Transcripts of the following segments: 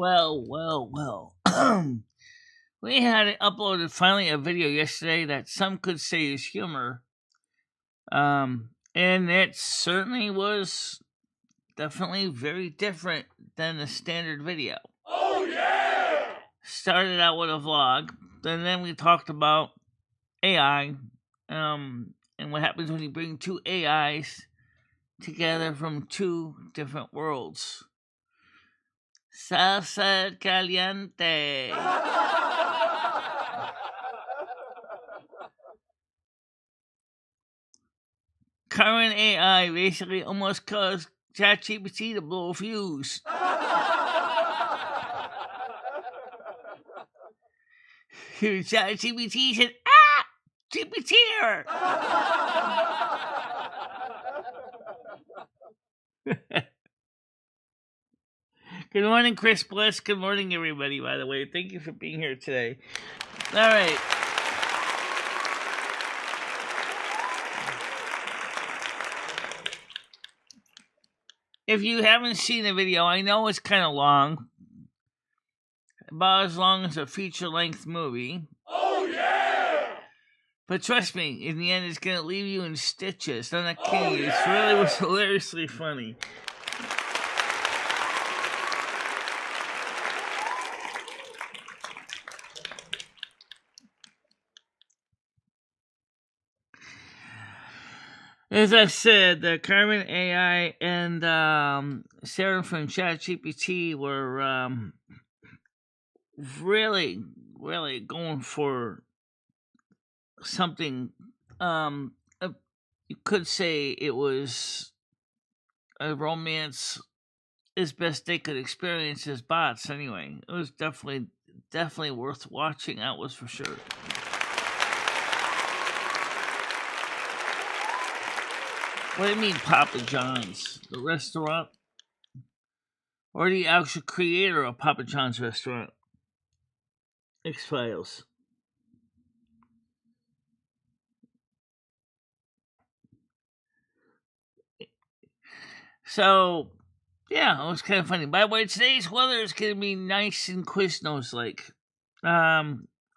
Well. We had uploaded finally a video yesterday that some could say is humor. And it certainly was definitely very different than the standard video. Oh, yeah! Started out with a vlog, and then we talked about AI, and what happens when you bring two AIs together from two different worlds. Salsa caliente. Current AI basically almost caused ChatGPT to blow a fuse. ChatGPT said, GPT! Good morning, Chris Bliss. Good morning, everybody, by the way. Thank you for being here today. All right. If you haven't seen the video, I know it's kind of long. About as long as a feature-length movie. Oh, yeah! But trust me, in the end, it's going to leave you in stitches. I'm not kidding you. It really was hilariously funny. As I said, the Carmen AI and Sarah from ChatGPT were really going for something. You could say it was a romance as best they could experience as bots. Anyway, it was definitely worth watching. That was for sure. What do you mean, Papa John's? The restaurant? Or the actual creator of Papa John's restaurant? X-Files. So, yeah, it was kind of funny. By the way, today's weather is going to be nice and Quiznos-like. I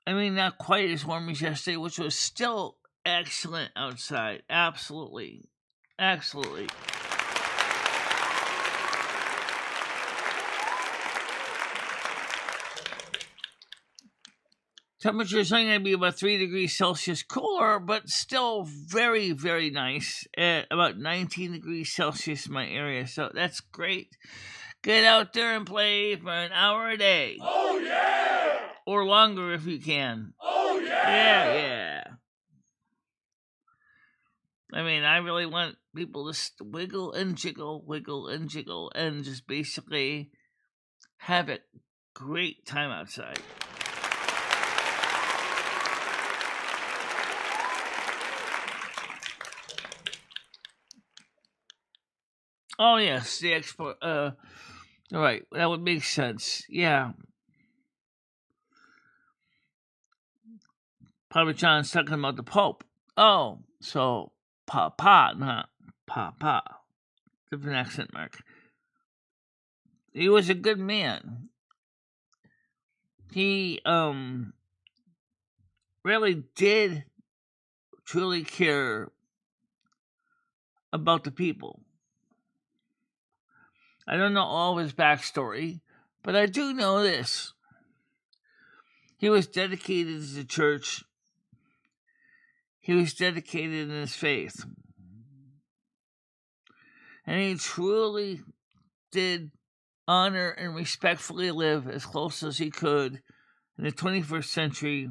mean, not quite as warm as yesterday, which was still excellent outside. Absolutely. Temperature's only going to be about 3 degrees Celsius cooler, but still very, very nice at about 19 degrees Celsius in my area. So that's great. Get out there and play for an hour a day. Oh, yeah! Or longer if you can. Oh, yeah! Yeah. I mean, I really want people to wiggle and jiggle, and just basically have a great time outside. Oh, yes, the export. All right, that would make sense. Yeah. Papa John's talking about the Pope. Oh, so Papa, not Papa. Different accent mark. He was a good man. He really did truly care about the people. I don't know all of his backstory, but I do know this. He was dedicated to the church. He was dedicated in his faith. And he truly did honor and respectfully live as close as he could in the 21st century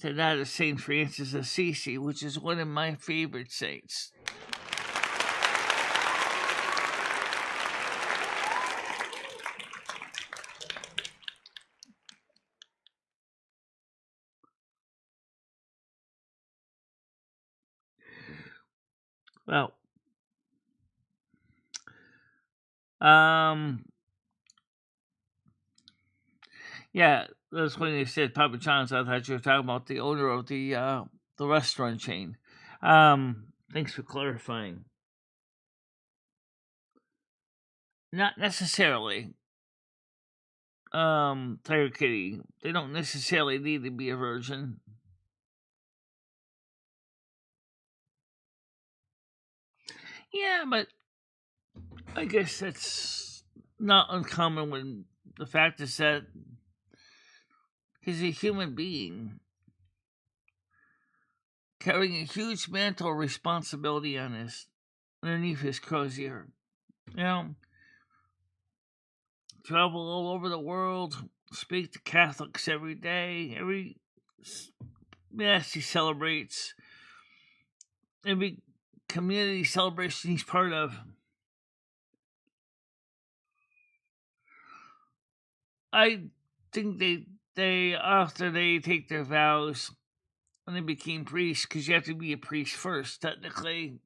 to that of St. Francis of Assisi, which is one of my favorite saints. Well, yeah, that's when they said Papa John's. I thought you were talking about the owner of the restaurant chain. Thanks for clarifying. Not necessarily. Tiger Kitty. They don't necessarily need to be a virgin. Yeah, but I guess that's not uncommon when the fact is that he's a human being carrying a huge mantle of responsibility on underneath his crozier. You know, travel all over the world, speak to Catholics every day, every mass he celebrates, every community celebration he's part of. I think they after they take their vows and they became priests, because you have to be a priest first, technically.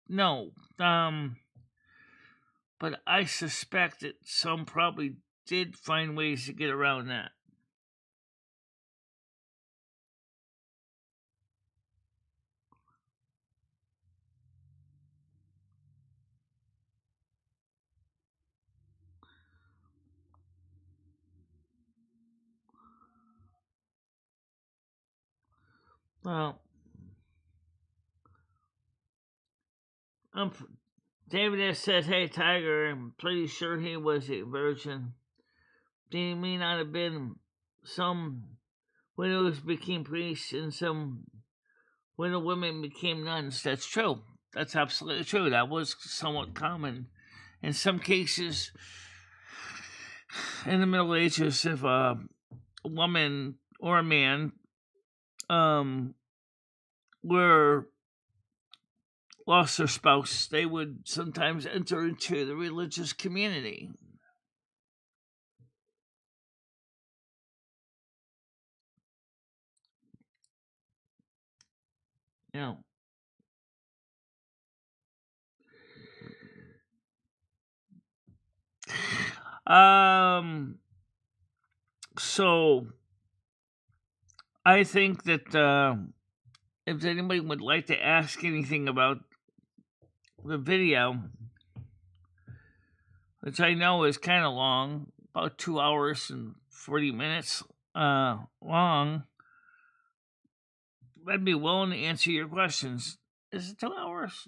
No, but I suspect that some probably did find ways to get around that. Well, I'm David S. says, "Hey Tiger, I'm pretty sure he was a virgin. They may not have been some widows became priests and some widow women became nuns." That's true. That's absolutely true. That was somewhat common. In some cases, in the Middle Ages, if a woman or a man were lost their spouse, they would sometimes enter into the religious community. You know. So I think that if anybody would like to ask anything about the video, which I know is kind of long, about 2 hours and 40 minutes long, I'd be willing to answer your questions. Is it 2 hours?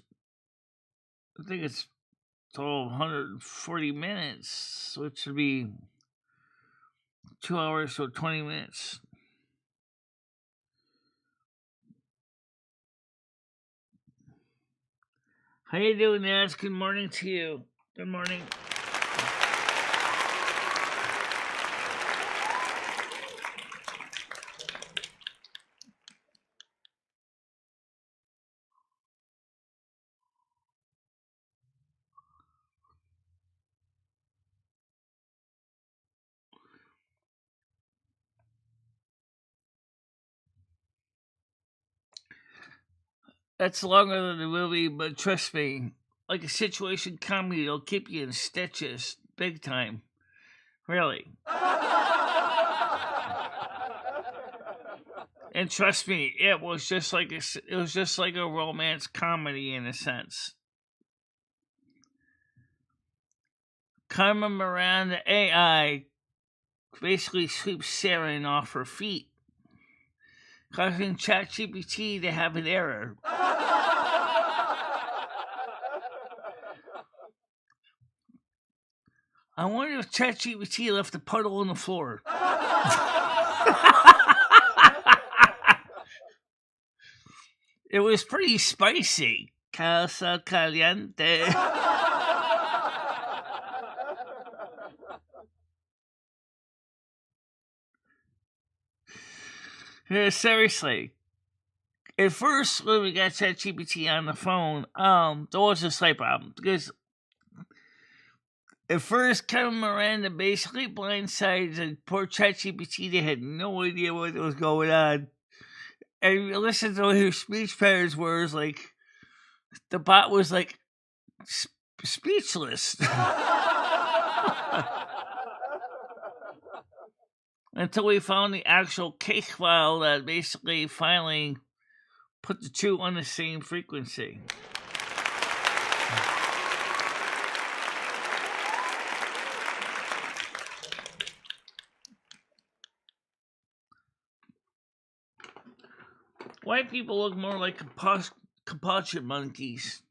I think it's total 140 minutes, which would be 2 hours, so 20 minutes. How you doing, NASQ? Good morning to you. Good morning. That's longer than the movie, but trust me, like a situation comedy, it'll keep you in stitches, big time. Really. And trust me, it was just like a romance comedy in a sense. Carmen Miranda AI basically sweeps Saren off her feet, causing ChatGPT to have an error. I wonder if ChatGPT left a puddle on the floor. It was pretty spicy. Casa caliente. Yeah, seriously. At first, when we got ChatGPT on the phone, there was a slight problem because at first, Kevin Miranda basically blindsided the poor ChatGPT. They had no idea what was going on. And you listen to her speech patterns where it's like the bot was like speechless until we found the actual cake file that basically finally put the two on the same frequency. white people look more like composite monkeys.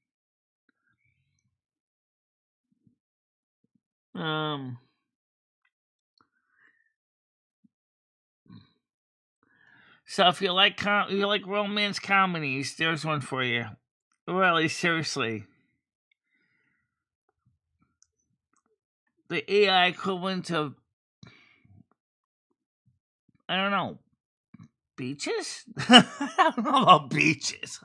So if you like romance comedies, there's one for you. Really, seriously. The AI equivalent of, I don't know, beaches? I don't know about beaches.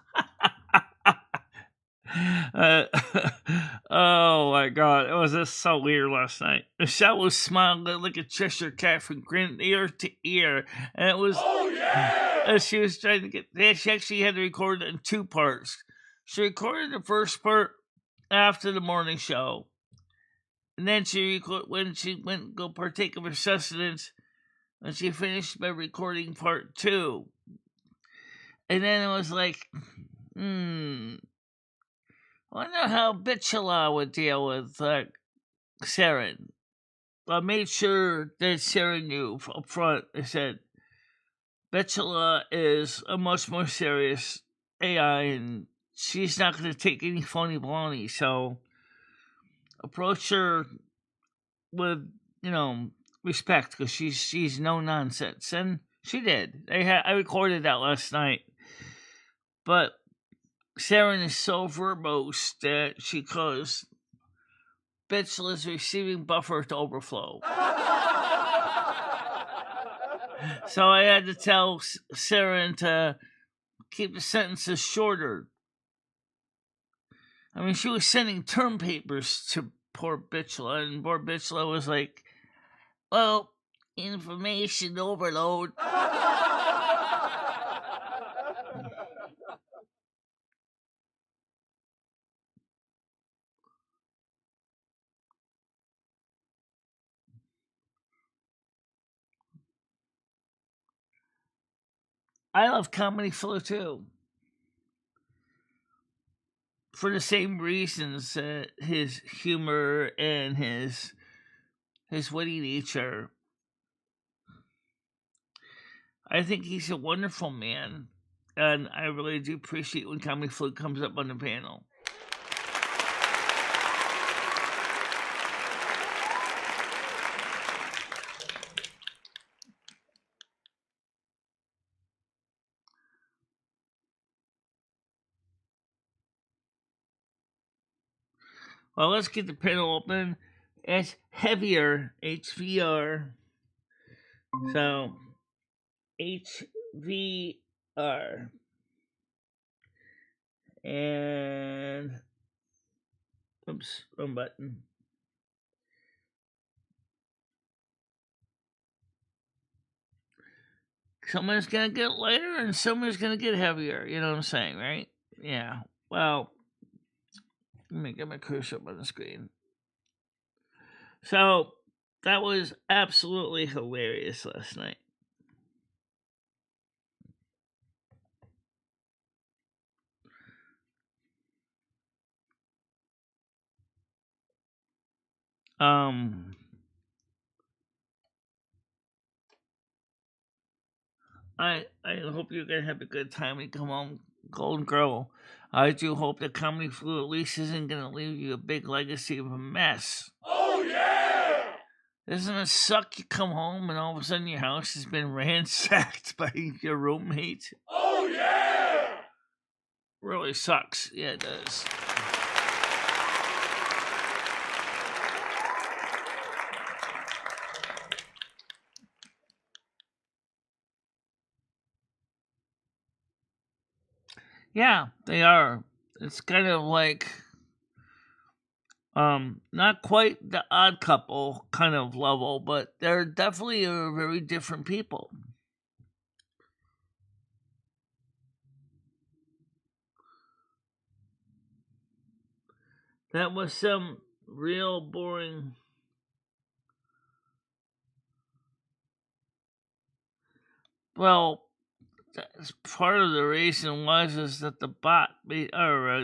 Oh my god, it was just so weird last night. Michelle was smiling like a Cheshire cat from grin ear to ear, and it was. Oh yeah! She was trying to get. She actually had to record it in two parts. She recorded the first part after the morning show, and then when she went to go partake of her sustenance, and she finished by recording part two. And then it was like, I wonder how Michele would deal with Saren. I made sure that Saren knew up front. I said, Michele is a much more serious AI, and she's not going to take any phony baloney. So approach her with, respect, because she's no nonsense, and she did. I recorded that last night, but Saren is so verbose that she caused Michele's receiving buffer to overflow. So I had to tell Saren to keep the sentences shorter. I mean, she was sending term papers to poor Michele, and poor Michele was like, well, information overload. I love Comedy Flow too. For the same reasons, his humor and his witty nature. I think he's a wonderful man, and I really do appreciate when Comedy Flow comes up on the panel. Well, let's get the panel open. It's heavier, HVR. So, HVR. And, oops, wrong button. Someone's going to get lighter and someone's going to get heavier. You know what I'm saying, right? Yeah. Well, let me get my cursor up on the screen. So, that was absolutely hilarious last night. I hope you're gonna have a good time and come home, Golden Girl. I do hope that Comedy Flu at least isn't gonna leave you a big legacy of a mess. Oh yeah! Doesn't it suck? You come home and all of a sudden your house has been ransacked by your roommate. Oh yeah! Really sucks. Yeah, it does. Yeah, they are. It's kind of like not quite the Odd Couple kind of level, but they're definitely very different people. That was some real boring. Well, that's part of the reason is that the the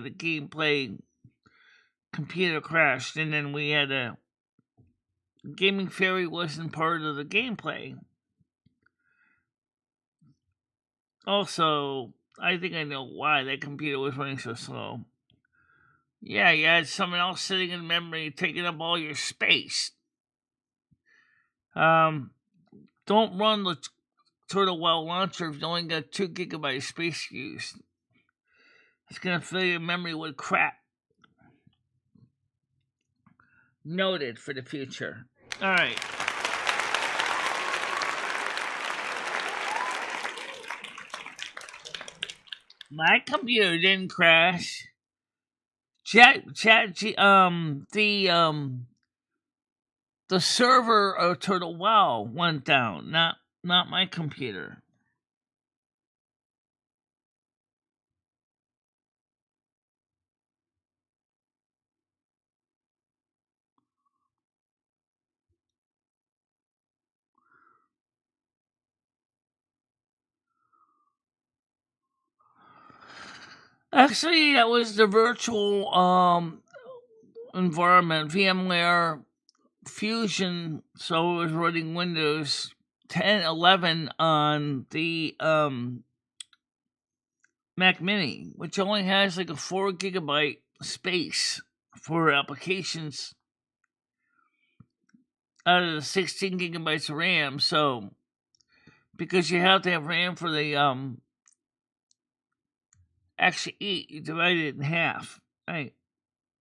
gameplay computer crashed, and then we had a gaming fairy wasn't part of the gameplay. Also, I think I know why that computer was running so slow. Yeah, you had someone else sitting in memory taking up all your space. Don't run the Turtle Well launcher if you only got 2 gigabyte space used. It's gonna fill your memory with crap. Noted for the future. Alright. My computer didn't crash. The server of Turtle Well went down, not my computer. Actually, that was the virtual environment, VMware Fusion, so it was running Windows 10, 11 on the Mac Mini, which only has like a 4 gigabyte space for applications out of the 16 gigabytes of RAM. So, because you have to have RAM for the actually eat, you divide it in half, right?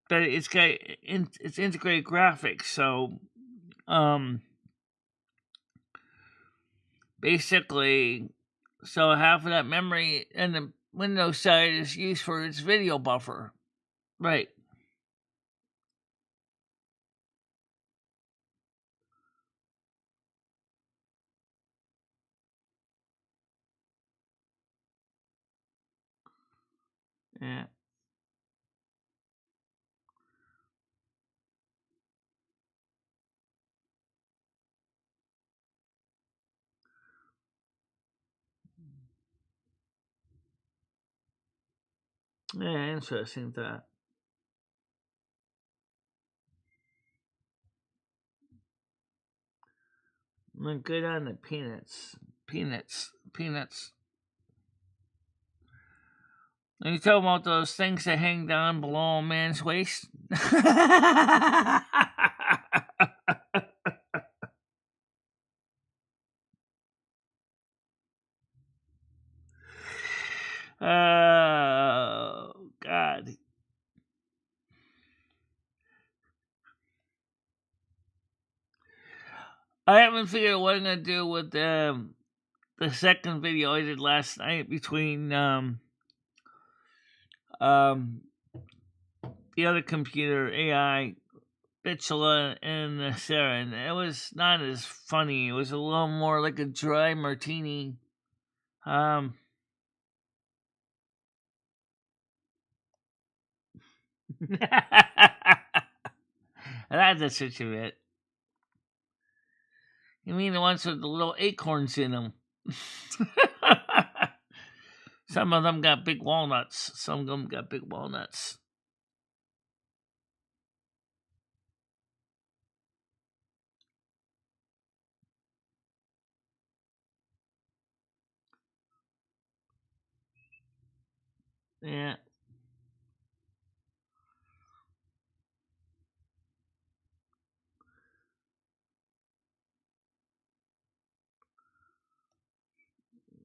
But it's got it's integrated graphics, so basically, so half of that memory and the Windows side is used for its video buffer, right? Yeah. Yeah, interesting that. I'm good on the peanuts. Peanuts. Are you talking about those things that hang down below a man's waist? Oh, God. I haven't figured out what I'm going to do with the second video I did last night between um, the other computer, AI, Michele and Sarah, and it was not as funny. It was a little more like a dry martini. Um, that's a such of it. You mean the ones with the little acorns in them? Some of them got big walnuts. Some of them got big walnuts. Yeah,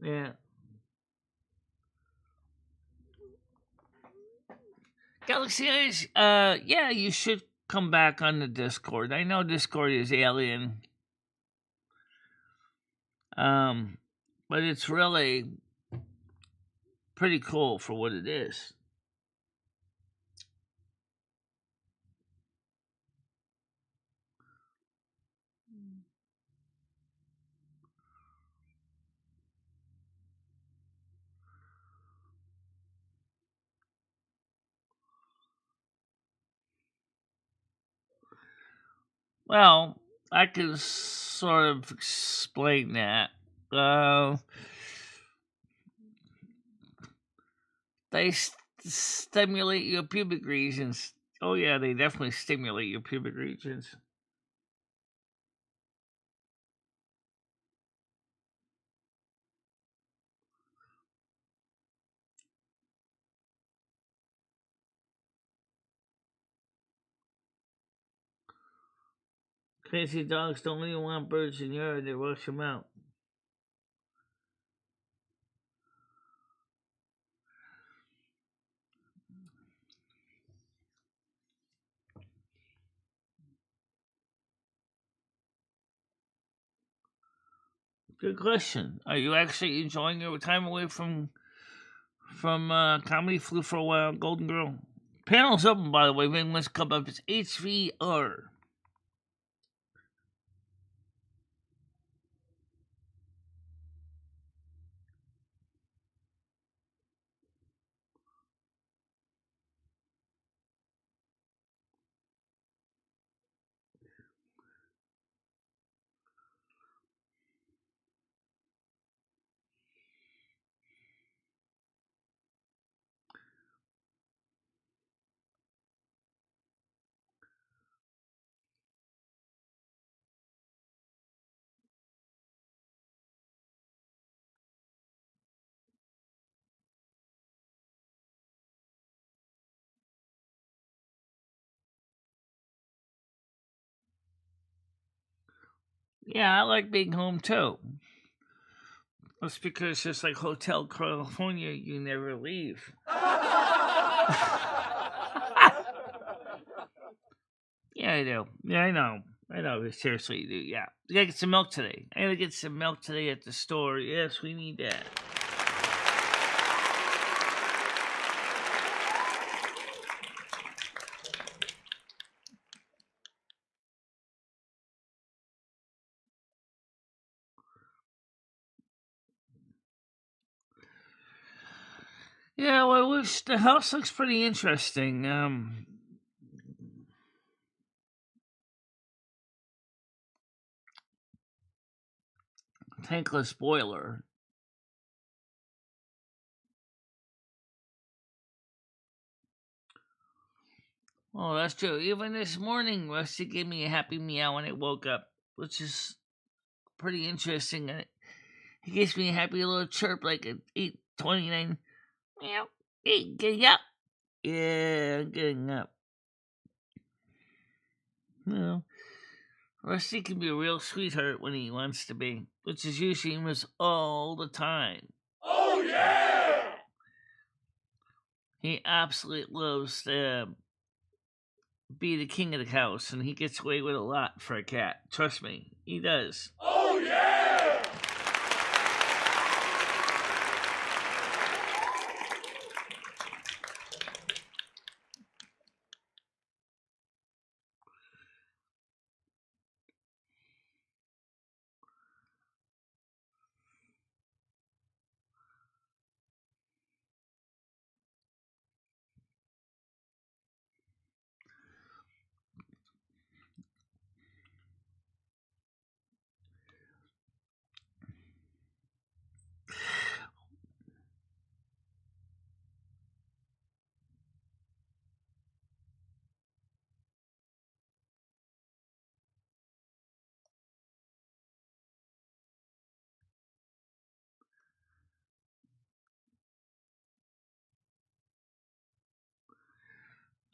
yeah. Galaxy Eyes, yeah, you should come back on the Discord. I know Discord is alien. Um, but it's really pretty cool for what it is. Well, I can sort of explain that. Uh, they stimulate your pubic regions. Oh yeah, they definitely stimulate your pubic regions. Fancy dogs don't even want birds in the yard, they rush them out. Good question. Are you actually enjoying your time away from comedy? Flew for a while, Golden Girl. Panel's open, by the way. If anyone wants to come up, it's HVR. Yeah, I like being home too. That's because just like Hotel California, you never leave. Yeah, I do. Yeah, I know. I know. Seriously, you do. Yeah. I gotta get some milk today. I gotta get some milk today at the store. Yes, we need that. Yeah, well, the house looks pretty interesting. Tankless boiler. Oh, that's true. Even this morning, Rusty gave me a happy meow when I woke up, which is pretty interesting. And he gives me a happy little chirp like at 8:29. Meow. Hey, getting up. Yeah, I'm getting up. You know, Rusty can be a real sweetheart when he wants to be, which is usually almost all the time. Oh yeah! He absolutely loves to be the king of the house, and he gets away with a lot for a cat. Trust me, he does. Oh yeah!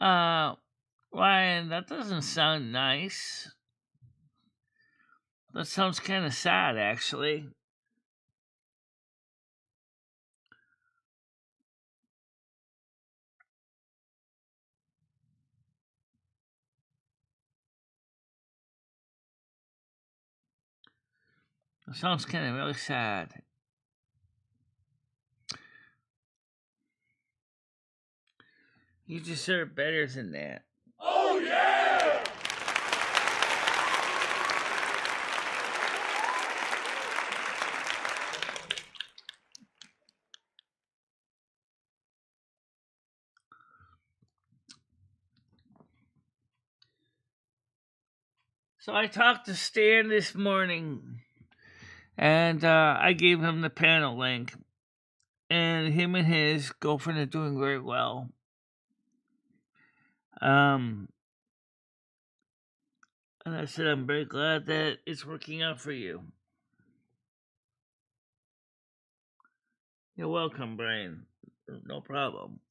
Uh, Ryan, that doesn't sound nice. That sounds kind of sad, actually. It sounds kind of really sad. You deserve better than that. Oh yeah! So I talked to Stan this morning, and I gave him the panel link. And him and his girlfriend are doing very well. And I said, I'm very glad that it's working out for you. You're welcome, Brian. No problem.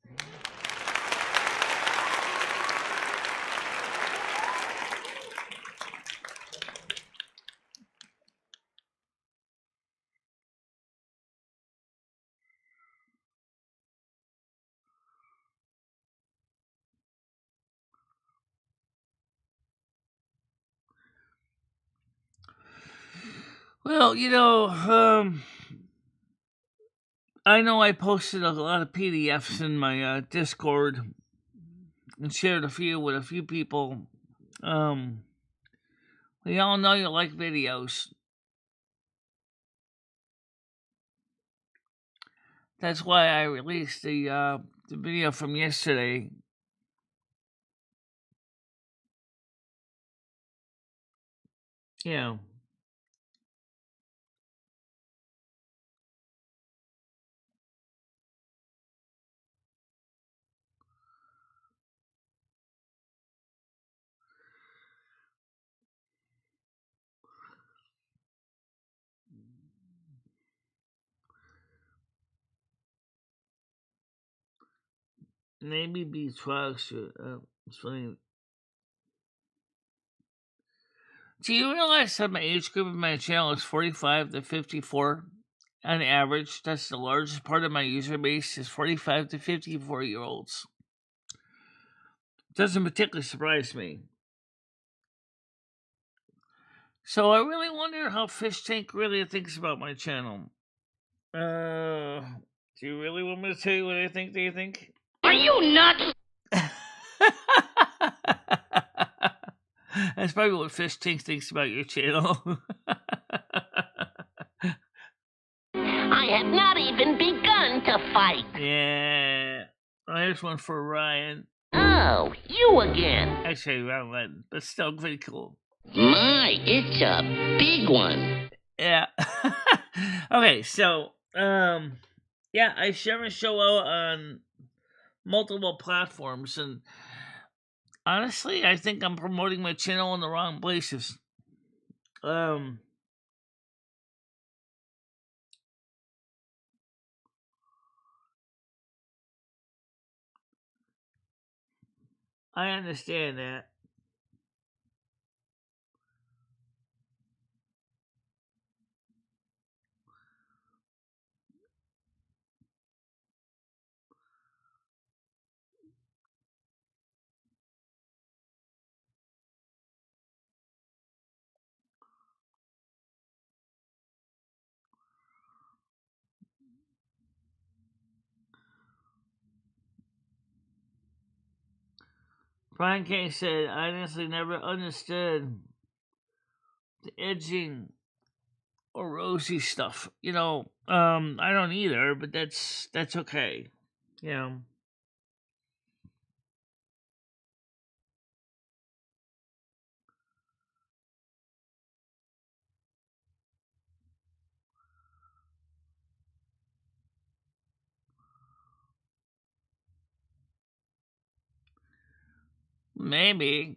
Well, I know I posted a lot of PDFs in my Discord and shared a few with a few people. We all know you like videos. That's why I released the video from yesterday. Yeah. Maybe B12 it's funny. Do you realize that my age group of my channel is 45 to 54 on average? That's the largest part of my user base is 45 to 54-year-olds. Doesn't particularly surprise me. So I really wonder how Fish Tank really thinks about my channel. Do you really want me to tell you what I think they think? Are you nuts? That's probably what Fish Tank thinks about your channel. I have not even begun to fight. Yeah. Oh, here's one for Ryan. Oh, you again. Actually, around 11, but still pretty cool. My, it's a big one. Yeah. Okay, so, yeah, I share my show out on multiple platforms, and honestly, I think I'm promoting my channel in the wrong places. I understand that. Brian K said, I honestly never understood the edging or rosy stuff. I don't either, but that's okay. Maybe.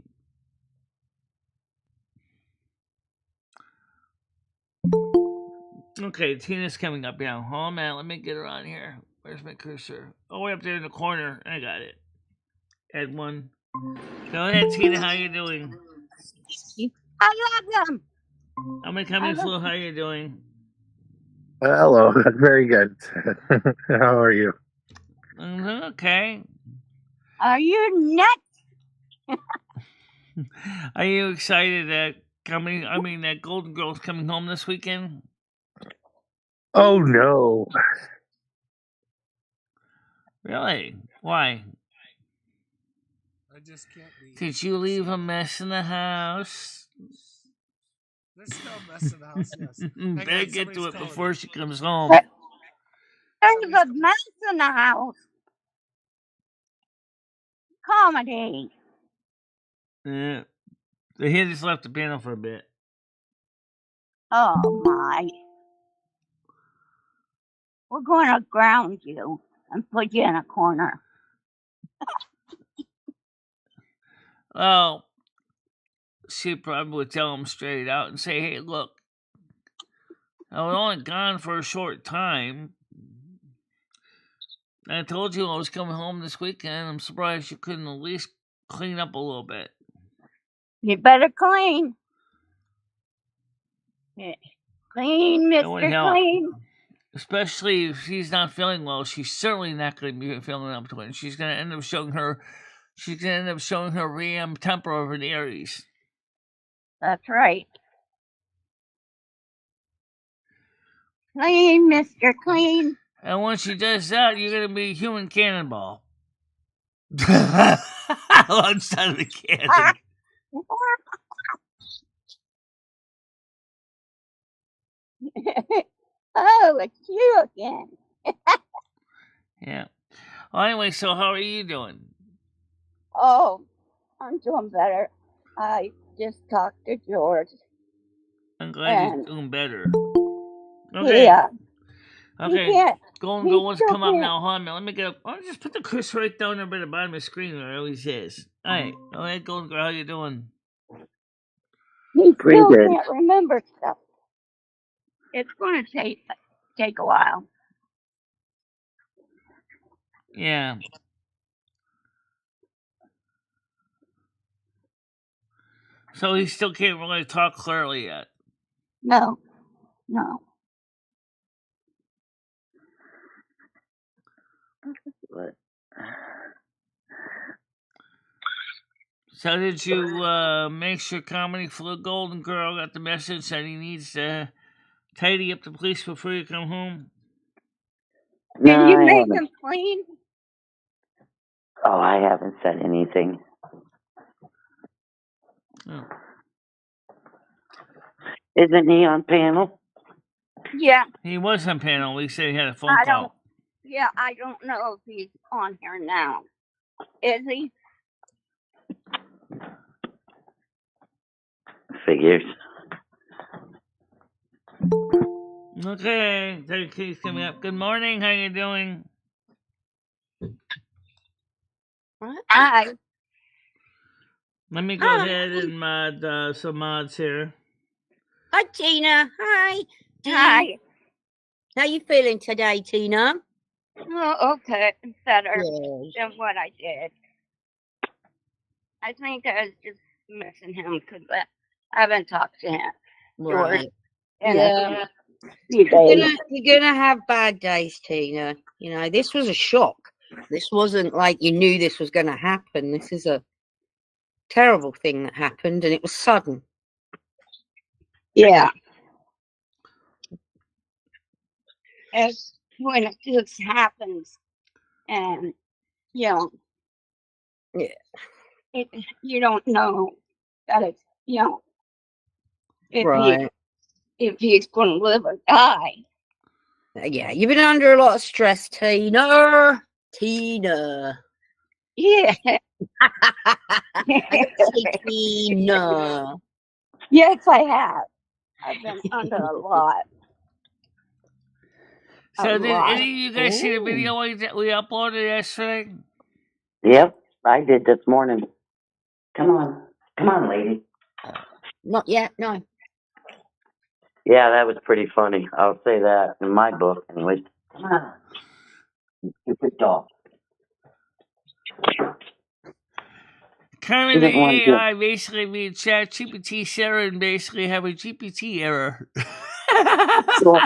Okay, Tina's coming up now. Oh man, let me get her on here. Where's my cursor? Oh, way up there in the corner. I got it. Add one. Go ahead, Tina. How you doing? I love them. I'm gonna come in slow. How you doing? Hello, very good. How are you? Okay. Are you nuts? Are you excited that that Golden Girl's coming home this weekend? Oh no. Really? Why? I just can't be. Did you leave a mess in the house? There's still a mess in the house, yes. Better get to it before she comes home. There's a mess in the house. Comedy. Yeah. So he just left the panel for a bit. Oh my. We're going to ground you and put you in a corner. Well, she probably would tell him straight out and say, hey, look, I was only gone for a short time. I told you I was coming home this weekend. I'm surprised you couldn't at least clean up a little bit. You better clean. Yeah. Clean, Mr. Clean. Especially if she's not feeling well, she's certainly not going to be feeling up to it. She's going to end up showing her Ram temper over the Aries. That's right. Clean, Mr. Clean. And once she does that, you're gonna be human cannonball. Alongside of the cannon. Oh, it's you again. Yeah. Well, anyway, so how are you doing? Oh, I'm doing better. I just talked to George. I'm glad you're And doing better. Okay. yeah, he Okay. can't. Golden He Girl wants to still come up can't. now. Hold on a minute. Let me get up. I'll just put the Chris right down there by the bottom of the screen where it always is. Alright. Alright, Golden Girl, how you doing? He Pretty still good. can't remember stuff. It's going to take a while. Yeah. So he still can't really talk clearly yet. No. But So did you make sure Comedy for the Golden Girl got the message that he needs to tidy up the place before you come home? Did no, you I make haven't. him clean? Oh, I haven't said anything. Oh. Isn't he on panel? Yeah, He was on panel. He said he had a phone I call. don't. Yeah, I don't know if he's on here now. Is he? Figures. Okay, Terry Keith's coming up. Good morning. How you doing? I. Let me go ahead and mod some mods here. Hi, Tina. Hi. Hi. How you feeling today, Tina? Oh, okay. Better Yes. than what I did. I think I was just missing him because I haven't talked to him. Right. In Yeah. a few days. You're gonna have bad days, Tina. You know, this was a shock. This wasn't like you knew this was going to happen. This is a terrible thing that happened, and it was sudden. Yeah. As when it just happens, and you know, Yeah. You don't know that it's Right. if he's going to live or die. Yeah, you've been under a lot of stress, Tina. Tina. Yeah. I say Tina. Yes, I have. I've been under a lot. So did any of you guys see the video we uploaded yesterday? Yep, I did this morning. Come on, lady. Not yet, no. Yeah, that was pretty funny. I'll say that in my book, anyways. Come on, you stupid dog. Kind of the AI basically made ChatGPT Sarah and basically have a GPT error. Well,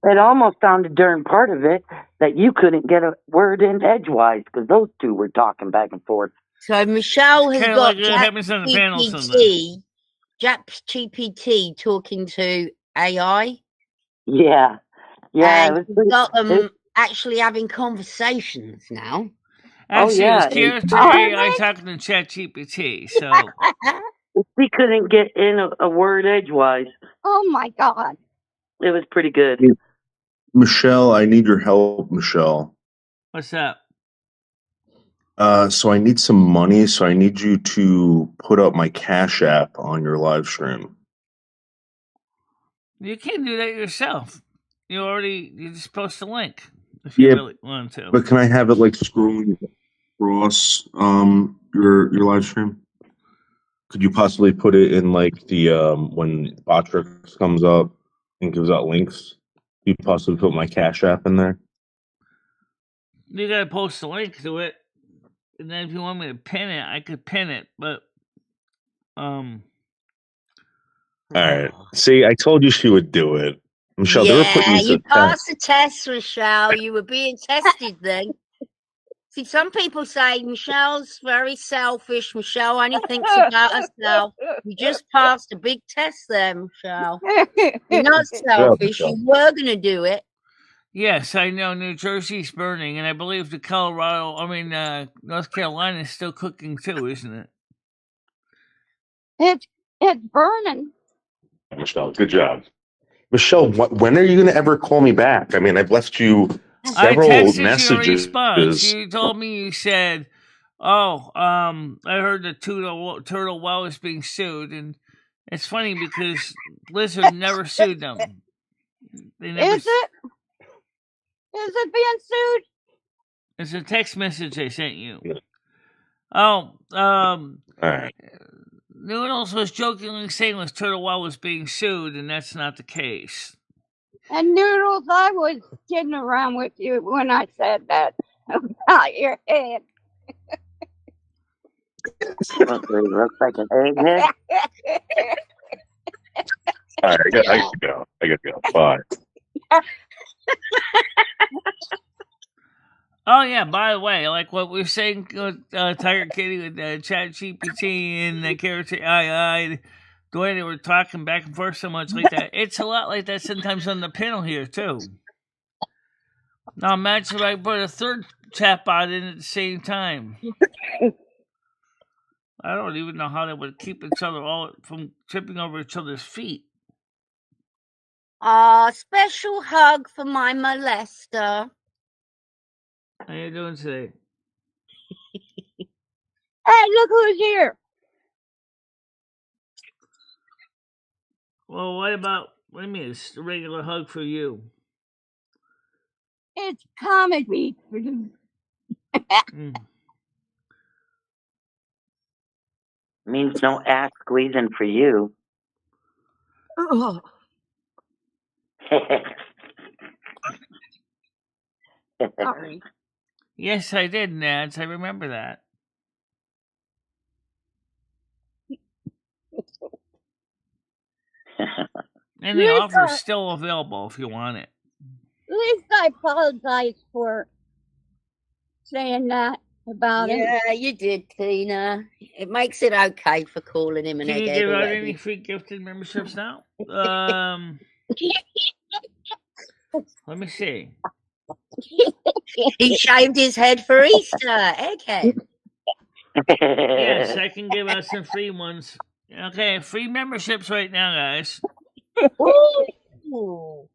it almost sounded during part of it that you couldn't get a word in edgewise because those two were talking back and forth. So Michelle has Kinda got like what happens on the panel ChatGPT talking to AI. Yeah. And you've got them actually having conversations now. Actually, yeah. it was character AI talking to ChatGPT, so we couldn't get in a word edgewise. Oh my God. It was pretty good. Michelle, I need your help, Michelle. What's up? So I need some money, so I need you to put up my Cash App on your live stream. You can do that yourself. You just post a link if you really want to. But can I have it like scrolling across your live stream? Could you possibly put it in like the when Botrix comes up and gives out links? You possibly put my Cash App in there? You gotta post a link to it. And then if you want me to pin it, I could pin it, but All right. See, I told you she would do it. Michelle, they were putting you passed the test, Michelle. You were being tested then. See, some people say Michelle's very selfish. Michelle only thinks about herself. You just passed a big test there, Michelle. You're not selfish. Michelle. You were going to do it. Yes, I know New Jersey's burning, and I believe North Carolina is still cooking too, isn't it? It's burning. Michelle, good job. Michelle, when are you going to ever call me back? I mean, I've left you several I texted messages. you a response. You told me, you said, I heard the turtle well is being sued, and it's funny because Blizzard never sued them. They never. Is it? Is it being sued? It's a text message I sent you. Yeah. All right. Noodles was jokingly saying this turtle well was being sued, and that's not the case. And Noodles, I was kidding around with you when I said that about your head. Okay, looks like an egghead. All right, I got to go. Bye. Oh yeah, by the way, like what we were saying, Tiger Kitty with ChatGPT and Carrot AI, the way they were talking back and forth so much like that, it's a lot like that sometimes on the panel here too. Now imagine if I put a third chatbot in at the same time. I don't even know how they would keep each other all from tripping over each other's feet. Special hug for my molester. How you doing today? Hey, look who's here. Well, what do you mean it's a regular hug for you? It's comedy for you. Means no ass squeezing for you. Oh. Sorry. Yes, I did, Nads. I remember that. And the offer is still available if you want it. At least I apologize for saying that about him. Yeah, you did, Tina. It makes it okay for calling him an Can you egghead give out already. any free gifted memberships now? Let me see. He shaved his head for Easter, egghead. Yes, I can give out some free ones. Okay, free memberships right now, guys. Ooh.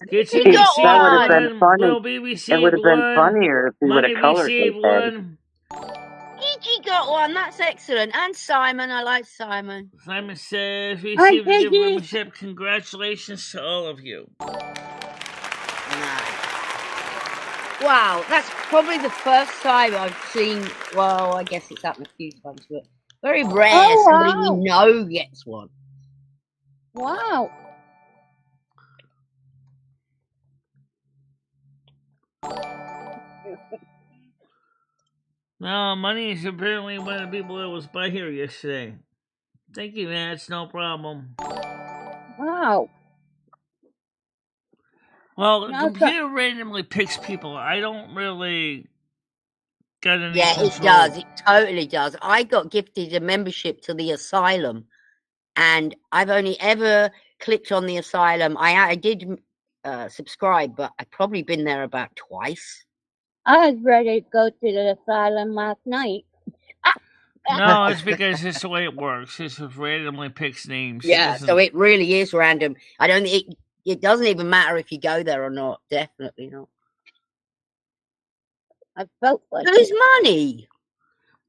Kitchen You got receive That would have one. been funny. Will be received It would have been one. funnier if he would Money have colored his received head. one. Gigi got one. That's excellent. And Simon. I like Simon. Simon says, received a gift membership. Congratulations to all of you. Wow, that's probably the first time I've seen. Well, I guess it's happened a few times, but very rare somebody we know gets one. Wow. No, Money is apparently one of the people that was by here yesterday. Thank you, man. It's no problem. Wow. Well, the computer randomly picks people. I don't really get any control. It does. It totally does. I got gifted a membership to the asylum, and I've only ever clicked on the asylum. I did subscribe, but I've probably been there about twice. I was ready to go to the asylum last night. No, it's because it's the way it works. It just randomly picks names. Yeah, so it really is random. I don't think it doesn't even matter if you go there or not. Definitely not. I felt like who's Money?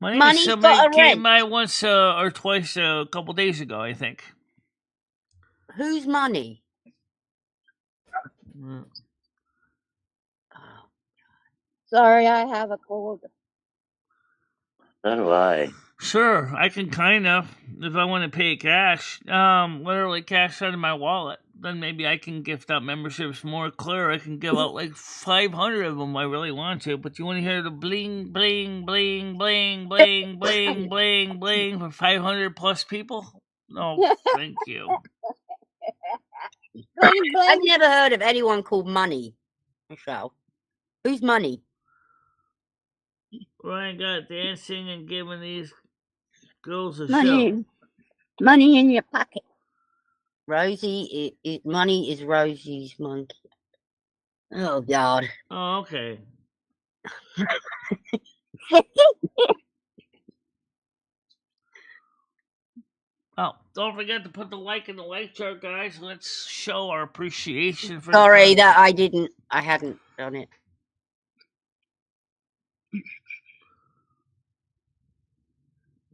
Money's somebody came by once or twice a couple days ago, I think. Who's Money? Sorry, I have a cold. So do I. Sure, I can kind of. If I want to pay cash, literally cash out of my wallet, then maybe I can gift out memberships more clear. I can give out like 500 of them. I really want to, but you want to hear the bling, bling, bling, bling, bling, bling, bling, bling for 500 plus people? No, thank you. I've never heard of anyone called Money. Michelle? Whose money? Ryan got dancing and giving these girls a show. Money in your pocket. Rosie, money is Rosie's monkey. Oh, God. Oh, okay. Oh, don't forget to put the like in the like chart, guys. Let's show our appreciation for Sorry that I hadn't done it.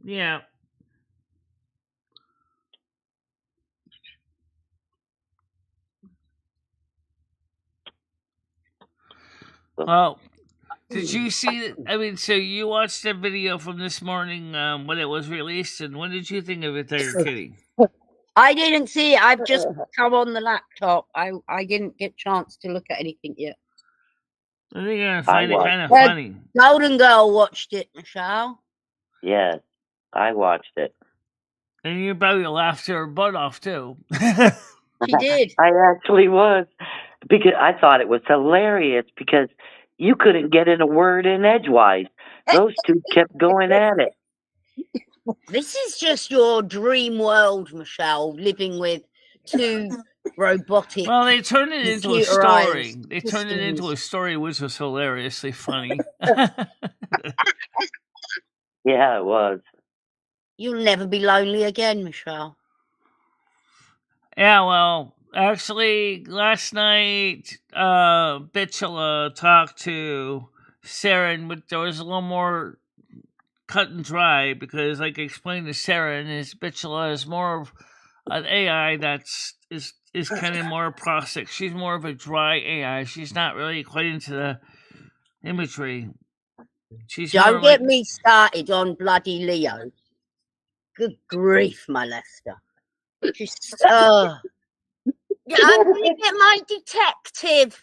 Yeah. Well, did you see it? I mean, so you watched the video from this morning when it was released, and what did you think of it there, Kitty? I didn't see it. I've just come on the laptop. I didn't get a chance to look at anything yet. I think you're going to find it kind of funny. Golden Girl watched it, Michelle. Yes, I watched it. And you probably laughed her butt off, too. She did. I actually was. Because I thought it was hilarious because you couldn't get in a word in edgewise. Those two kept going at it. This is just your dream world, Michelle, living with two robotic. Well, they turned it into a story. They turned it into a story, which was hilariously funny. Yeah, it was. You'll never be lonely again, Michelle. Yeah, well, actually, last night, Michele talked to Saren, but there was a little more cut and dry because, like I explained to Saren, Michele is more of an AI is kind of more process. She's more of a dry AI. She's not really quite into the imagery. Don't get me started on bloody Leo. Good grief, my Lester. Just, I'm going to get my detective.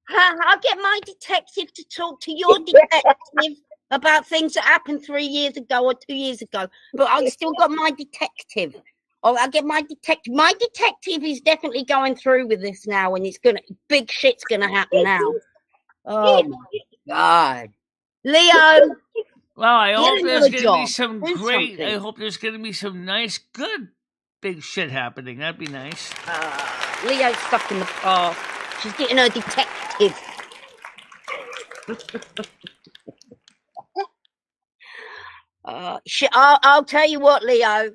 I'll get my detective to talk to your detective about things that happened 3 years ago or 2 years ago. But I've still got my detective. Oh, I'll get my detective. My detective is definitely going through with this now, and big shit's gonna happen now. Oh my God, Leo. Well, I hope there's going to be some great. I hope there's going to be some nice, good, big shit happening. That'd be nice. Leo's stuck in the past. She's getting her detective. I'll tell you what, Leo.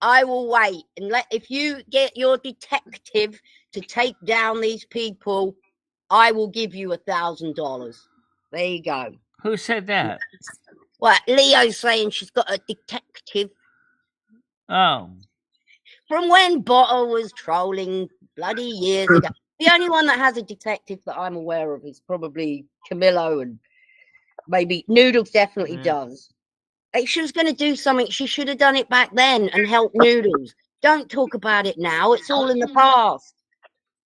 I will wait and if you get your detective to take down these people, I will give you $1,000. There you go. Who said that? Well, Leo's saying she's got a detective. Oh. From when Botter was trolling bloody years ago. The only one that has a detective that I'm aware of is probably Camillo, and maybe Noodles definitely does. If she was going to do something, she should have done it back then and helped Noodles. Don't talk about it now. It's all in the past.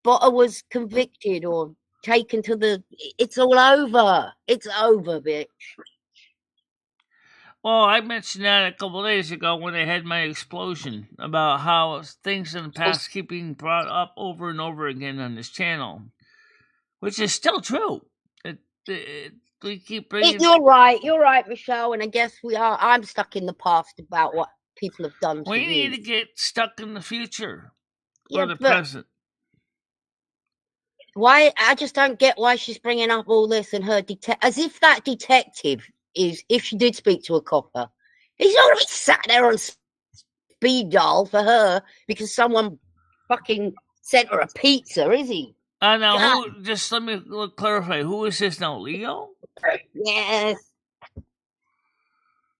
Botter was convicted or taken to it's all over. It's over, bitch. Well, I mentioned that a couple of days ago when I had my explosion about how things in the past keep being brought up over and over again on this channel, which is still true. We keep bringing. You're right, Michelle, and I guess I'm stuck in the past about what people have done to We need you. to get stuck in the future or the present. Why? I just don't get why she's bringing up all this and her as if that detective is, if she did speak to a copper, he's not going to be sat there on speed dial for her because someone fucking sent her a pizza, is he? Now, just let me clarify. Who is this now, Leo? Yes.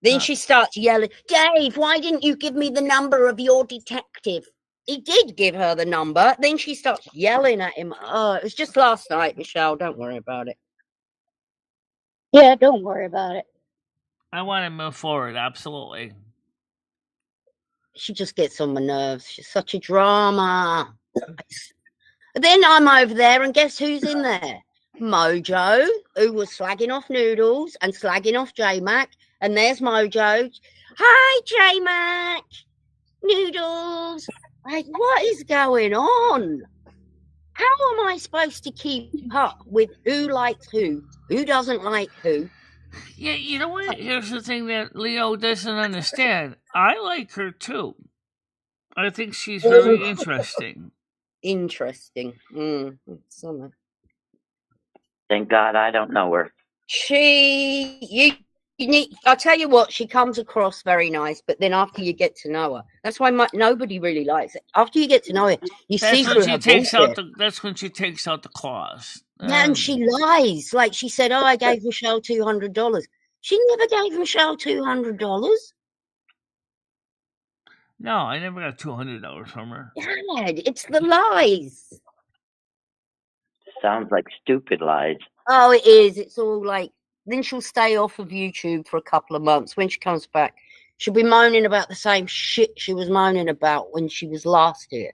Then she starts yelling, Dave, why didn't you give me the number of your detective? He did give her the number. Then she starts yelling at him. Oh, it was just last night, Michelle. Don't worry about it. Yeah, don't worry about it. I want to move forward, absolutely. She just gets on my nerves. She's such a drama. Then I'm over there, and guess who's in there? Mojo, who was slagging off Noodles and slagging off J-Mac. And there's Mojo. Hi, J-Mac. Noodles. Like, what is going on? How am I supposed to keep up with who likes who doesn't like who? Yeah, you know what? Here's the thing that Leo doesn't understand. I like her too. I think she's very interesting. Interesting. Thank God I don't know her. You need. I'll tell you what. She comes across very nice, but then after you get to know her, that's why nobody really likes it. After you get to know her, you see through her bullshit. That's when she takes out the claws. Yeah, and she lies. Like she said, "Oh, I gave Michelle $200." She never gave Michelle $200. No, I never got $200 from her. Dad, it's the lies. Sounds like stupid lies. Oh, it is. It's all like. Then she'll stay off of YouTube for a couple of months. When she comes back, she'll be moaning about the same shit she was moaning about when she was last here.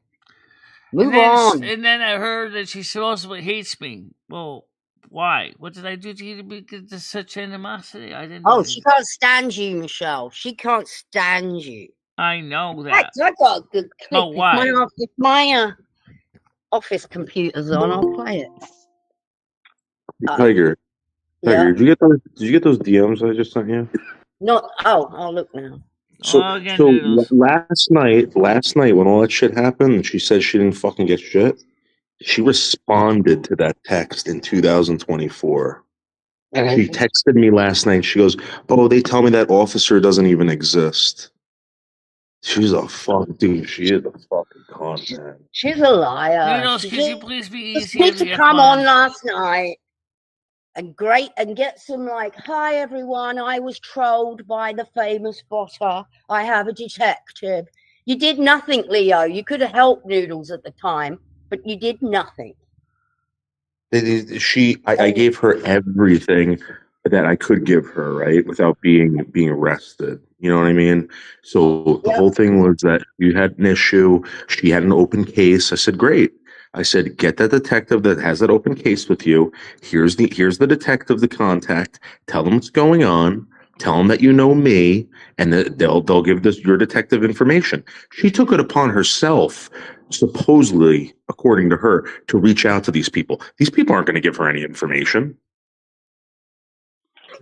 Move on. And then I heard that she supposedly hates me. Well, why? What did I do to you to get to such animosity? I didn't. Oh, she can't stand you, Michelle. She can't stand you. I know that. I got a good clip. Oh, why? If my office computer's on, I'll play it. Tiger. Yeah. Did you get those DMs I just sent you? No. Oh, I'll look now. So last night when all that shit happened, and she said she didn't fucking get shit, she responded to that text in 2024. She texted me last night. She goes, "Oh, they tell me that officer doesn't even exist." She's a fuck, dude. She is a fucking con, man. She's a liar. Could you please be easy? Just need to come on last night and get some like, "Hi everyone, I was trolled by the famous botter. I have a detective." You did nothing, Leo. You could have helped Noodles at the time, but you did nothing. I gave her everything that I could give her, right, without being arrested. You know what I mean? So the whole thing was that you had an issue. She had an open case. I said, great. I said, get that detective that has that open case with you. Here's the detective to contact. Tell them what's going on. Tell them that you know me, and they'll give your detective information. She took it upon herself, supposedly, according to her, to reach out to these people. These people aren't going to give her any information.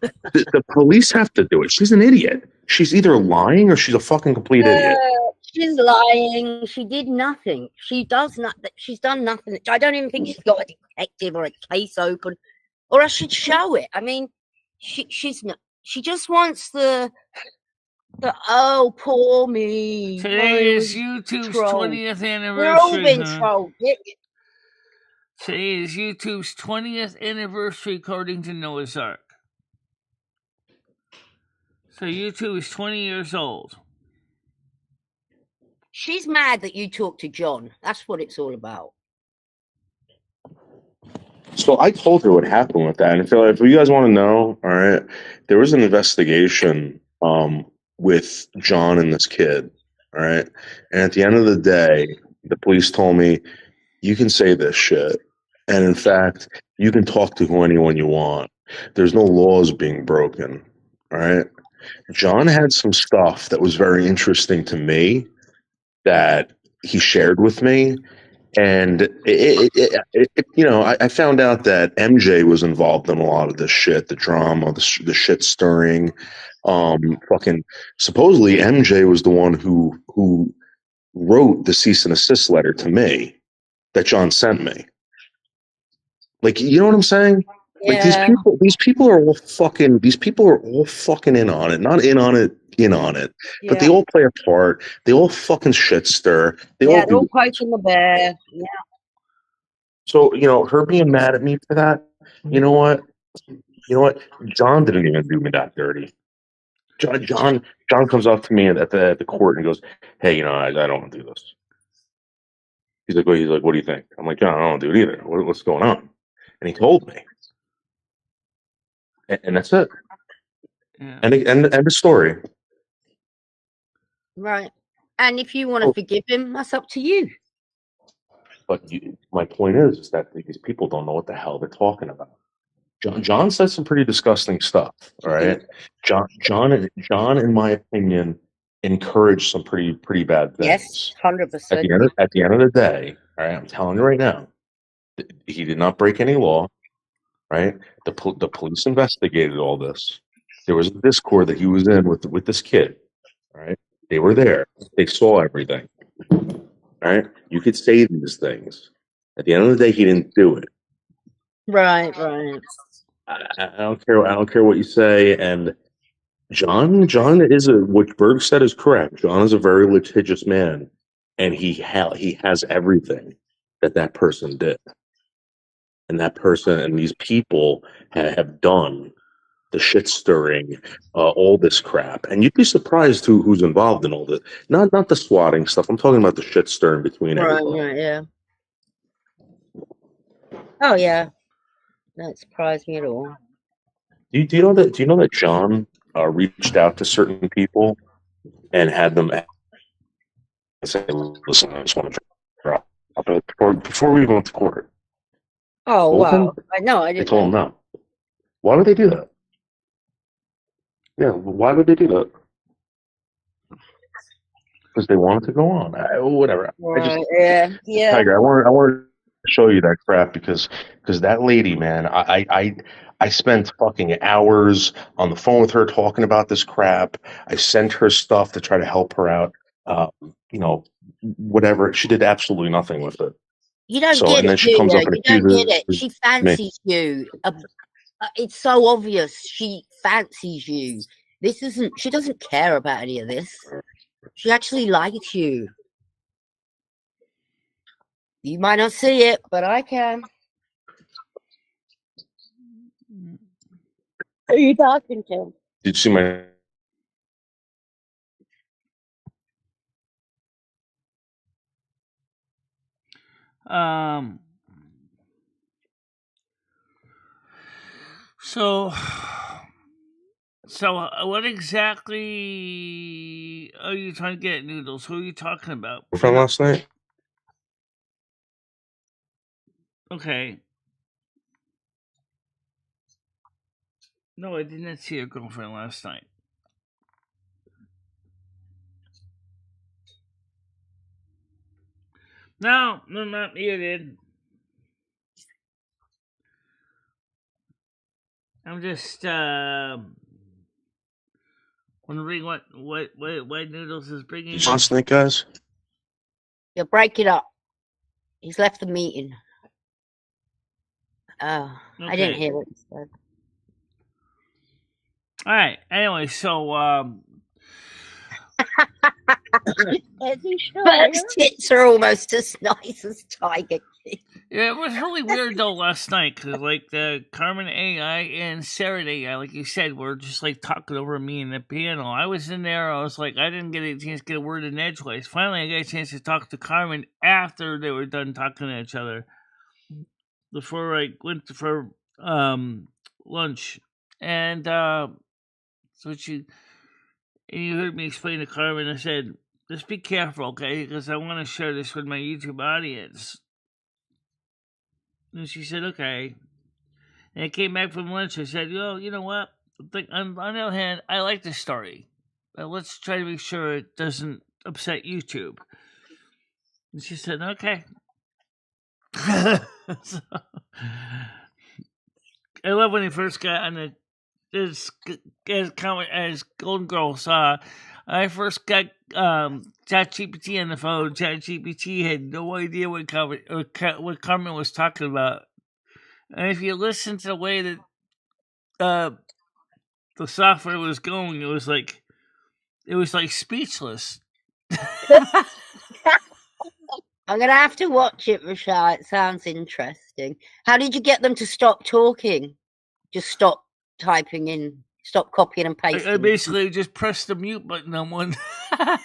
The police have to do it. She's an idiot. She's either lying or she's a fucking complete idiot. She's lying. She did nothing. She's done nothing. I don't even think she's got a detective or a case open, or I should show it. I mean, she's not. She just wants the oh, poor me. Today is YouTube's 20th anniversary. We're all been trolled. Today is YouTube's 20th anniversary, according to Noah's Ark. So YouTube is 20 years old. She's mad that you talked to John. That's what it's all about. So I told her what happened with that. And if you guys want to know, all right, there was an investigation with John and this kid, all right? And at the end of the day, the police told me, you can say this shit. And in fact, you can talk to anyone you want. There's no laws being broken, all right? John had some stuff that was very interesting to me that he shared with me. And I found out that MJ was involved in a lot of this shit, the drama, the shit stirring. Supposedly MJ was the one who wrote the cease and assist letter to me that John sent me. Like, you know what I'm saying? Like these people are all fucking in on it, not in on it, but they all play a part. They all fucking shit stir. They're all poking the bear. Yeah. So, her being mad at me for that, you know what? John didn't even do me that dirty. John comes up to me at the court and goes, "Hey, I don't want to do this." He's like, "What do you think?" I'm like, "John, I don't want to do it either. What's going on?" And he told me. And that's it. Yeah. And the story. Right. And if you want to forgive him, that's up to you. But my point is that these people don't know what the hell they're talking about. John said some pretty disgusting stuff. All right. John, in my opinion, encouraged some pretty bad things. Yes, 100%. At the end of the day, all right, I'm telling you right now, He did not break any law, right? The police investigated all this. There was a Discord that he was in with this kid, right? They were there. They saw everything, right? You could say these things. At the end of the day, he didn't do it. Right. I don't care. I don't care what you say. And John is what Berg said is correct. John is a very litigious man, and he has everything that person did, and that person and these people have done the shit stirring, all this crap, and you'd be surprised who's involved in all this. Not the swatting stuff. I'm talking about the shit stirring between everybody. Right. Yeah. Oh yeah. Don't surprise me at all. Do you know that? Do you know that John reached out to certain people and had them say, "Listen, I just want to drop it before we went to court." Oh wow! I know. I They didn't. told him no. Why would they do that? Yeah, why would they do that? Because they wanted to go on. Whatever. Right. Yeah. Tiger, I want to show you that crap because that lady, man, I spent fucking hours on the phone with her talking about this crap. I sent her stuff to try to help her out. Whatever. She did absolutely nothing with it. You don't So, get and it, then she comes up and you don't accuses get it. She fancies you. It's so obvious. She fancies you. This isn't. She doesn't care about any of this. She actually likes you. You might not see it, but I can. Who are you talking to? Did you see my? So what exactly are you trying to get, Noodles? Who are you talking about? From last night? Okay. No, I did not see your girlfriend last night. No, not muted. I'm just wondering what Noodles is bringing. Last night, guys. You'll break it up. He's left the meeting. Oh, okay. I didn't hear what he said. All right. Anyway, so Bert's tits are almost as nice as Tiger. Yeah, it was really weird though last night because like the Carmen AI and Sarah AI, like you said, were just like talking over me in the panel. I was in there. I was like, I didn't get a chance to get a word in edgewise. Finally, I got a chance to talk to Carmen after they were done talking to each other. Before I went for lunch, and so you heard me explain to Carmen. I said, "Just be careful, okay? Because I want to share this with my YouTube audience." And she said, "Okay." And I came back from lunch. I said, you know what? On the other hand, I like this story, but let's try to make sure it doesn't upset YouTube. And she said, "Okay." So, I love when he first got on as Golden Girl saw. I first got ChatGPT on the phone. ChatGPT had no idea what Carmen was talking about. And if you listen to the way that the software was going, it was like speechless. I'm gonna have to watch it, Michelle. It sounds interesting. How did you get them to stop talking? Just stop typing in, stop copying and pasting. I basically just pressed the mute button on one. I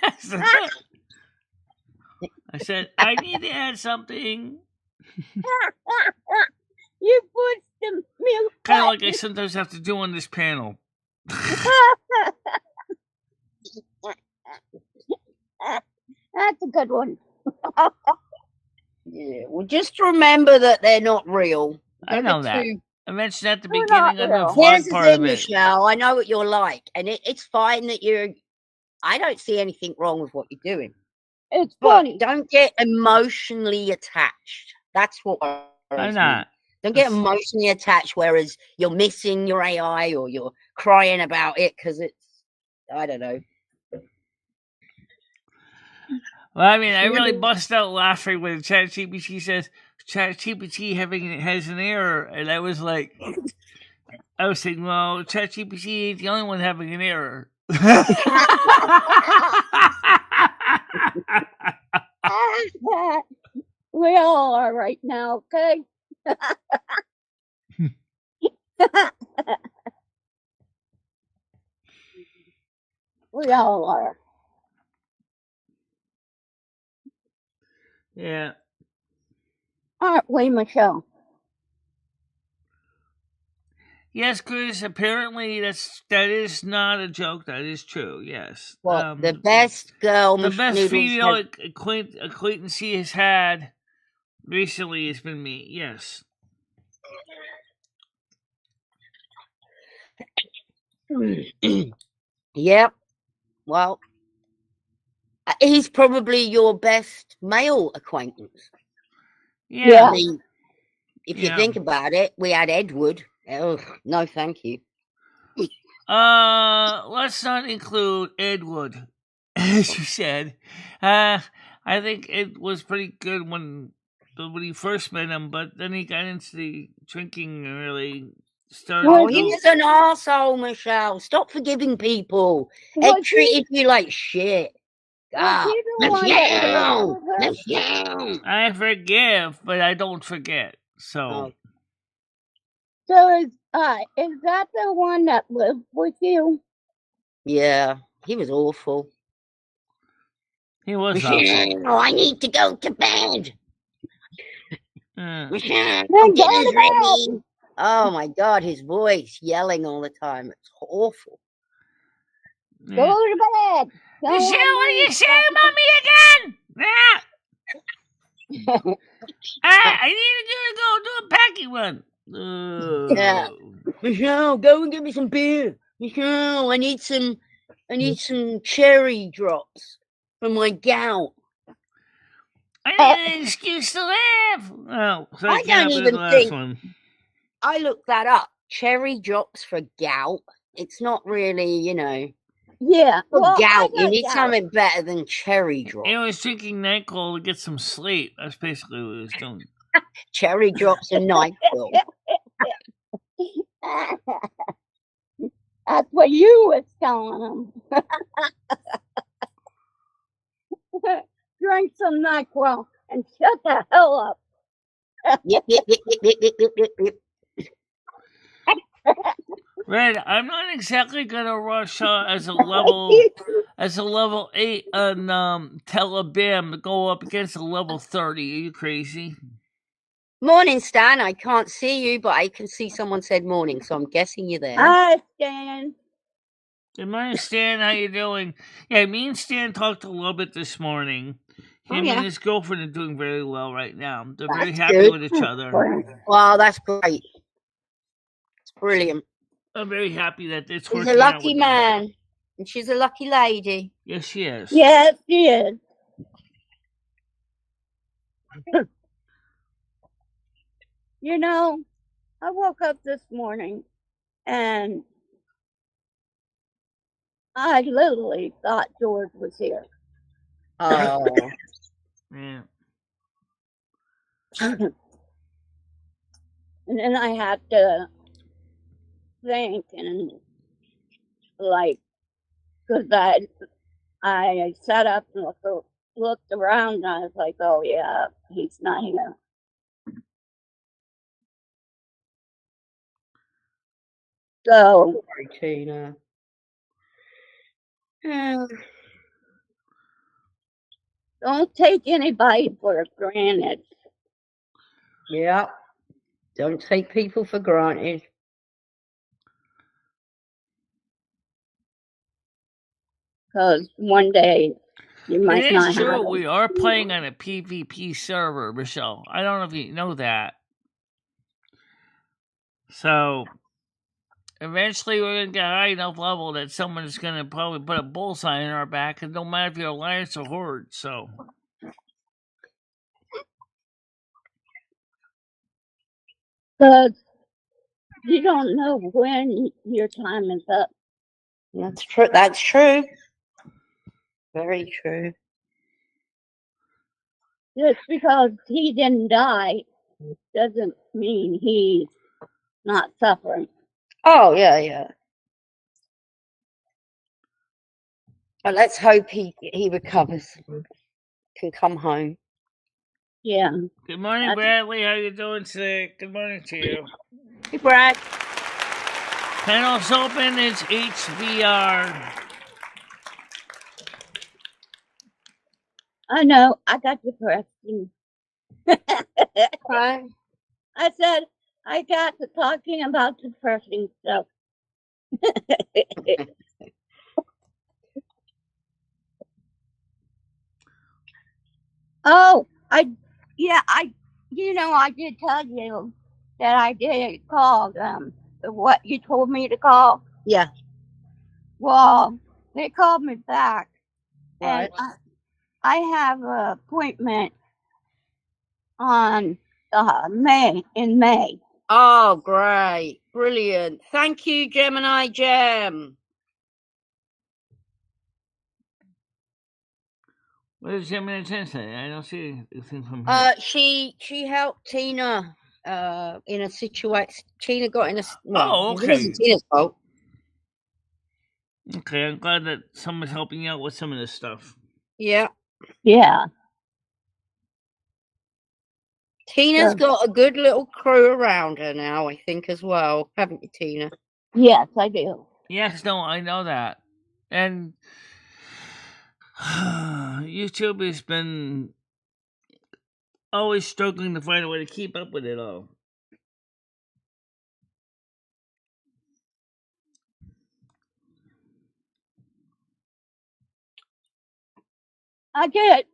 said, "I need to add something." You put the mute kind of like I sometimes have to do on this panel. That's a good one. Yeah, well, just remember that they're not real. I know that. I mentioned at the beginning of the vlog Here's the part thing, of it. Michelle. I know what you're like, and it's fine that you're. I don't see anything wrong with what you're doing. It's funny. Don't get emotionally attached. That's what I'm not. Don't get emotionally attached, whereas you're missing your AI or you're crying about it because it's, I don't know. Well, I mean, I really bust out laughing when ChatGPT says ChatGPT has an error, and I was like, I was thinking, well, ChatGPT ain't the only one having an error. We all are right now, okay? We all are. Yeah. Aren't we, Michelle? Yes, Chris. Apparently, that is not a joke. That is true. Yes. Well, the best girl, the best Noodles female has- acquaintance he has had recently has been me. Yes. Yep. Well, he's probably your best male acquaintance. Yeah. I mean, if you think about it, we had Edward. Oh, no, thank you. Let's not include Edward, as you said. I think it was pretty good when you first met him, but then he got into the drinking and really started. Oh, he was an arsehole, Michelle. Stop forgiving people. They treated you like shit. God. Michelle! I forgive, but I don't forget. So. So is that the one that lived with you? Yeah, he was awful. He was Michelle, awful. I need to go to bed. Michelle, dinner's ready. Oh my God, his voice yelling all the time. It's awful. Go to bed. Michelle, what are you saying about me again? I need to go do a packing run. Yeah. Michelle, go and get me some beer. Michelle, I need some cherry drops for my gout. I need an excuse to live. Oh, so I don't even think. One. I looked that up. Cherry drops for gout. It's not really, Yeah. For gout, you need something better than cherry drops. He was drinking NyQuil to get some sleep. That's basically what he was doing. Cherry drops and NyQuil. That's what you was telling him. Drink some NyQuil and shut the hell up. Yep. Red, I'm not exactly gonna rush as a level 8 on Telebam to go up against a level 30. Are you crazy? Morning, Stan. I can't see you, but I can see someone said morning, so I'm guessing you're there. Hi, Stan. Good morning, Stan. How you doing? Yeah, me and Stan talked a little bit this morning. Him and his girlfriend are doing very well right now. They're very happy with each other. Wow, that's great. It's brilliant. I'm very happy that it's He's a lucky man, and she's a lucky lady. Yes, she is. Yes, she is. I woke up this morning and I literally thought George was here. Oh. Yeah. And then I had to think and because I sat up and looked around and I was like, oh yeah, he's not here. So, Tina. Don't take anybody for granted. Yeah. Don't take people for granted. Because one day you might not have. It is true. We are playing on a PvP server, Michelle. I don't know if you know that. So, eventually we're going to get a high enough level that someone's going to probably put a bullseye in our back, and no matter if you're Alliance or Horde, so. Because you don't know when your time is up. That's true. That's true. Very true. Just because he didn't die doesn't mean he's not suffering. Oh, yeah. But let's hope he recovers, can come home. Yeah. Good morning, Bradley. How you doing today? Good morning to you. Hey, Brad. Panels open. It's HVR. I know. I got depressing. Right. I said I got to talking about depressing stuff. Oh, I did tell you that I did call them. What you told me to call. Yeah. Well, they called me back, Right. and I have an appointment on in May. Oh, great. Brilliant. Thank you, Gemini Gem. What does Gemini 10 say? I don't see anything from here. She helped Tina in a situation. Tina got in a... Oh, It okay. wasn't Tina's fault. Okay, I'm glad that someone's helping you out with some of this stuff. Yeah. Yeah. Tina's got a good little crew around her now, I think, as well. Haven't you, Tina? Yes, I do. Yes, no, I know that. And YouTube has been always struggling to find a way to keep up with it all. I get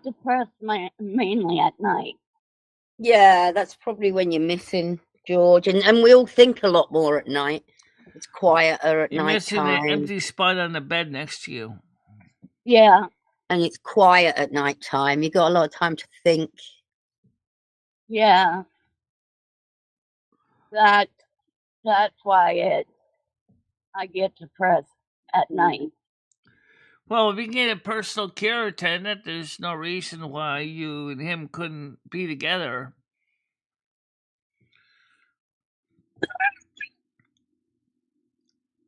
depressed mainly at night. Yeah, that's probably when you're missing George. And we all think a lot more at night. It's quieter at You're night missing time. the empty spot on the bed next to you. Yeah. And it's quiet at night time. You got a lot of time to think. Yeah. That's why I get depressed at night. Well, if you can get a personal care attendant, there's no reason why you and him couldn't be together.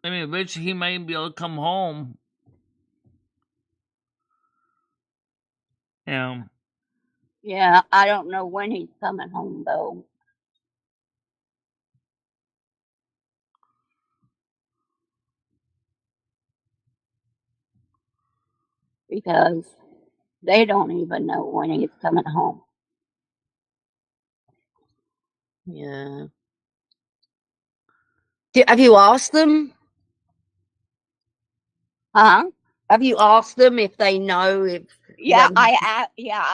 I mean, eventually he might be able to come home. Yeah, I don't know when he's coming home, though. Because they don't even know when he's coming home. Yeah. Have you asked them? Huh? Have you asked them if they know if? Yeah, I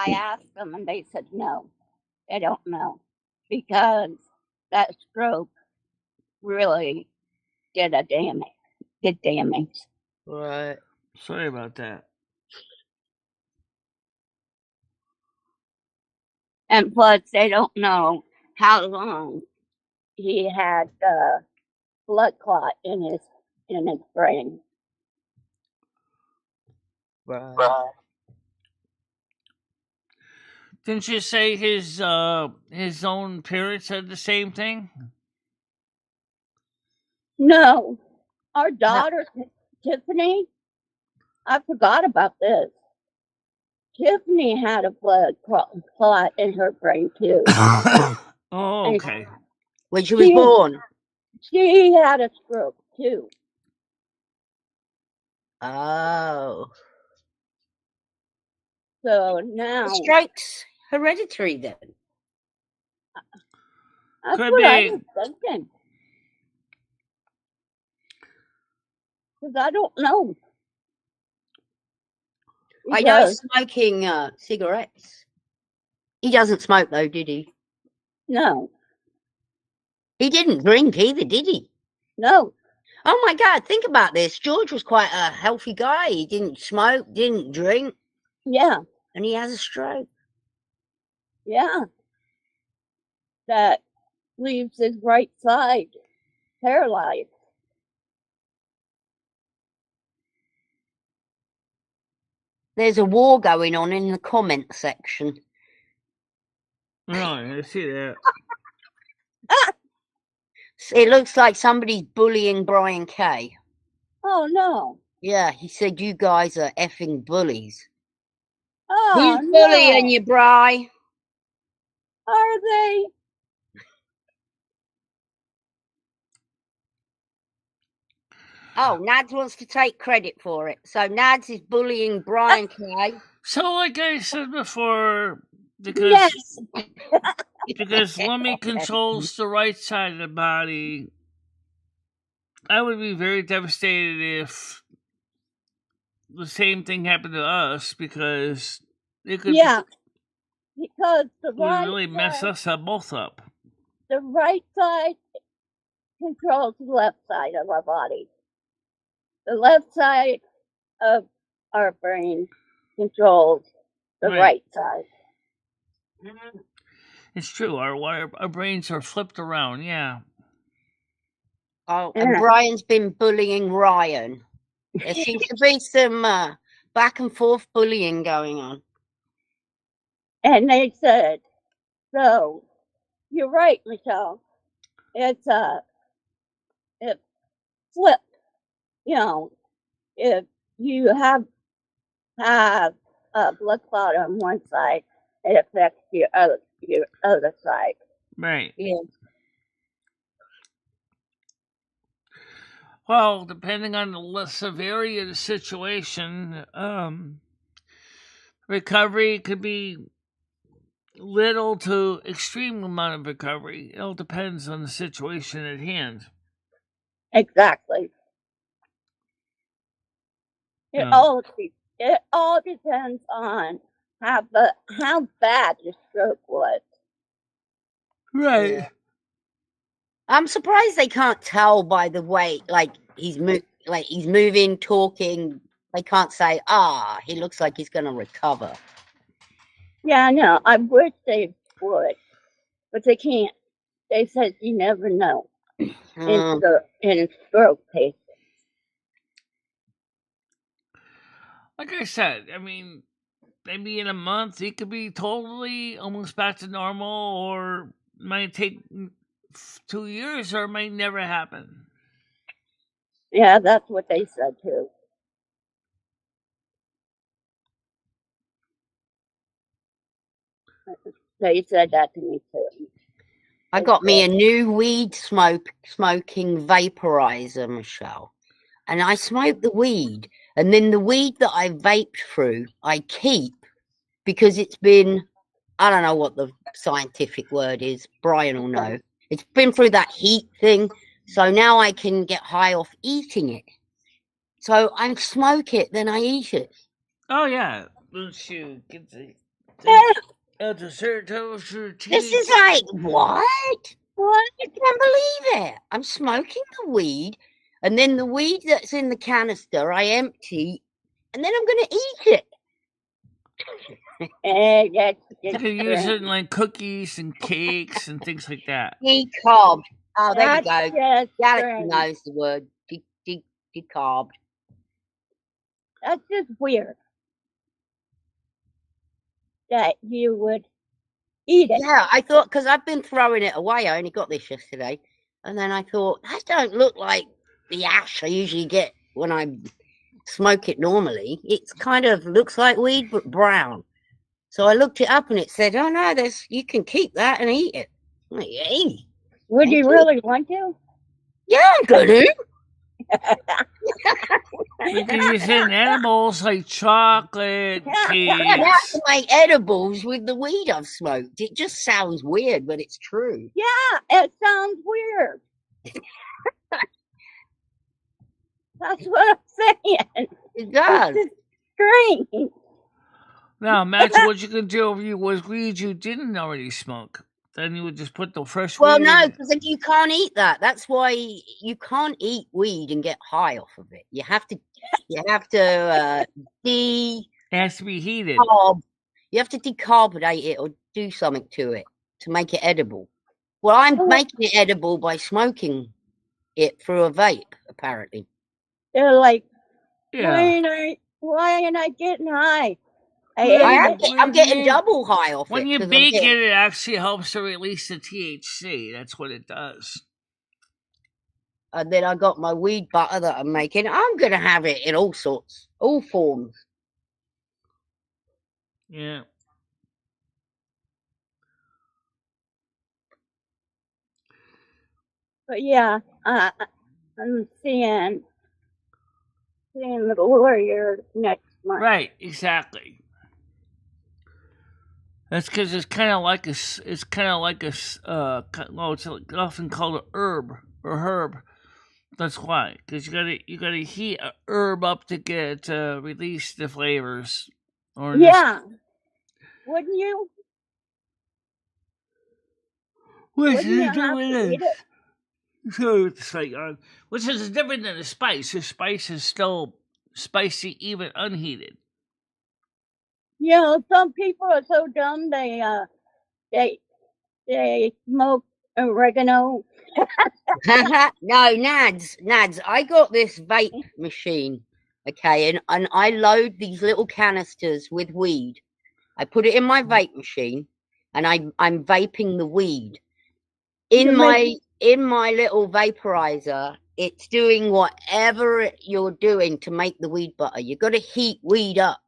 asked them, and they said no, they don't know, because that stroke really did damage. Right. Sorry about that. And plus, they don't know how long he had blood clot in his brain. Right. Didn't you say his own parents said the same thing? No, our daughter Tiffany. I forgot about this. Tiffany had a blood clot in her brain too. Oh, okay. When she was born. She had a stroke too. Oh. So now the stroke's hereditary then. That's Could what be. I was thinking. Because I don't know. I know smoking cigarettes. He doesn't smoke though, did he? No. He didn't drink either, did he? No. Oh my God, think about this. George was quite a healthy guy. He didn't smoke, didn't drink. Yeah. And he has a stroke. Yeah. That leaves his right side paralyzed. There's a war going on in the comment section. No, I see that. It looks like somebody's bullying Brian Kay. Oh no. Yeah, he said you guys are effing bullies. Oh, Who's bullying no. you, Bri? Are they? Oh, Nads wants to take credit for it. So Nads is bullying Brian Kay. So, like I said before, because Yes. because Lummy controls the right side of the body, I would be very devastated if the same thing happened to us, because it could Yeah. Because the would right really mess side, us up both up. the right side controls the left side of our body. The left side of our brain controls the right side. It's true. Our brains are flipped around. Yeah. Oh, and Brian's been bullying Ryan. There seems to be some back and forth bullying going on. And they said, so you're right, Michelle. It's it flipped. You know, if you have a blood clot on one side, it affects your other side. Right. Yeah. Well, depending on the severity of the situation, recovery could be little to extreme amount of recovery. It all depends on the situation at hand. Exactly. It all depends on how bad the stroke was. Right. Yeah. I'm surprised they can't tell by the way, like he's moving, talking. They can't say, he looks like he's going to recover. Yeah, I know. I wish they would, but they can't. They said you never know in stroke patients. Like I said, I mean, maybe in a month he could be totally almost back to normal, or might take 2 years, or it might never happen. Yeah, that's what they said too. They said that to me too. I got me a new weed smoking vaporizer, Michelle. And I smoke the weed. And then the weed that I vaped through, I keep because it's been, I don't know what the scientific word is. Brian will know. It's been through that heat thing. So now I can get high off eating it. So I smoke it, then I eat it. Oh, yeah. Shoot. Get the dessert toast. This is like, what? What? I can't believe it. I'm smoking the weed, and then the weed that's in the canister I empty, and then I'm going to eat it. You can use it in like cookies and cakes and things like that. Decarb. Oh, there you go. Yes, Galaxy knows the word. Decarb. That's just weird that you would eat it. Yeah, I thought, because I've been throwing it away. I only got this yesterday. And then I thought, that don't look like the ash I usually get when I smoke it normally. It kind of looks like weed, but brown. So I looked it up and it said, oh, no, you can keep that and eat it. I'm like, yay. Would you really want to? Yeah, I'm going to. You can use it in edibles like chocolate, cakes. I have to make edibles with the weed I've smoked. It just sounds weird, but it's true. Yeah, it sounds weird. That's what I'm saying. It does. It's strange. Now, imagine what you could do if you was weed you didn't already smoke. Then you would just put the fresh weed. Well, no, because you can't eat that. That's why you can't eat weed and get high off of it. You have to it has to be heated. You have to decarbonate it or do something to it to make it edible. Well, I'm making it edible by smoking it through a vape, apparently. They're like, Yeah. why ain't I getting high? I'm getting double high off when it. you 'cause I'm bake getting- it actually helps to release the THC. That's what it does. And then I got my weed butter that I'm making. I'm going to have it in all sorts, all forms. Yeah. But yeah, I'm seeing the warrior next month. Right, exactly. That's because it's kind of like well, it's often called a herb or herb. That's why, because you gotta heat a herb up to get release the flavors. Or yeah, wouldn't you? Which Wouldn't you is have to different. eat it? So it's like, which is different than a spice. The spice is still spicy, even unheated. You know, some people are so dumb they smoke oregano. No, Nads, I got this vape machine, okay, and I load these little canisters with weed. I put it in my vape machine, and I'm vaping the weed. In my little vaporizer, it's doing whatever you're doing to make the weed butter. You've got to heat weed up.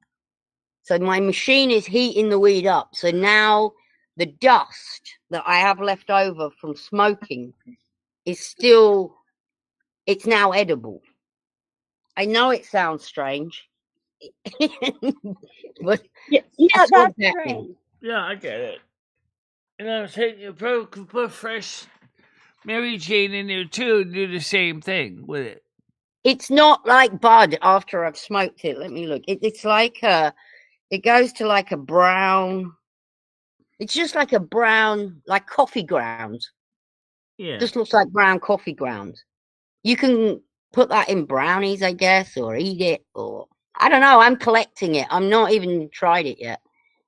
So my machine is heating the weed up. So now the dust that I have left over from smoking is still, it's now edible. I know it sounds strange, but that's strange. Yeah, I get it. And I'm saying you probably could put fresh Mary Jane in there too and do the same thing with it. It's not like bud after I've smoked it. Let me look. It's like it goes to like a brown. It's just like a brown, like coffee grounds. Yeah. Just looks like brown coffee grounds. You can put that in brownies, I guess, or eat it, or I don't know. I'm collecting it. I'm not even tried it yet.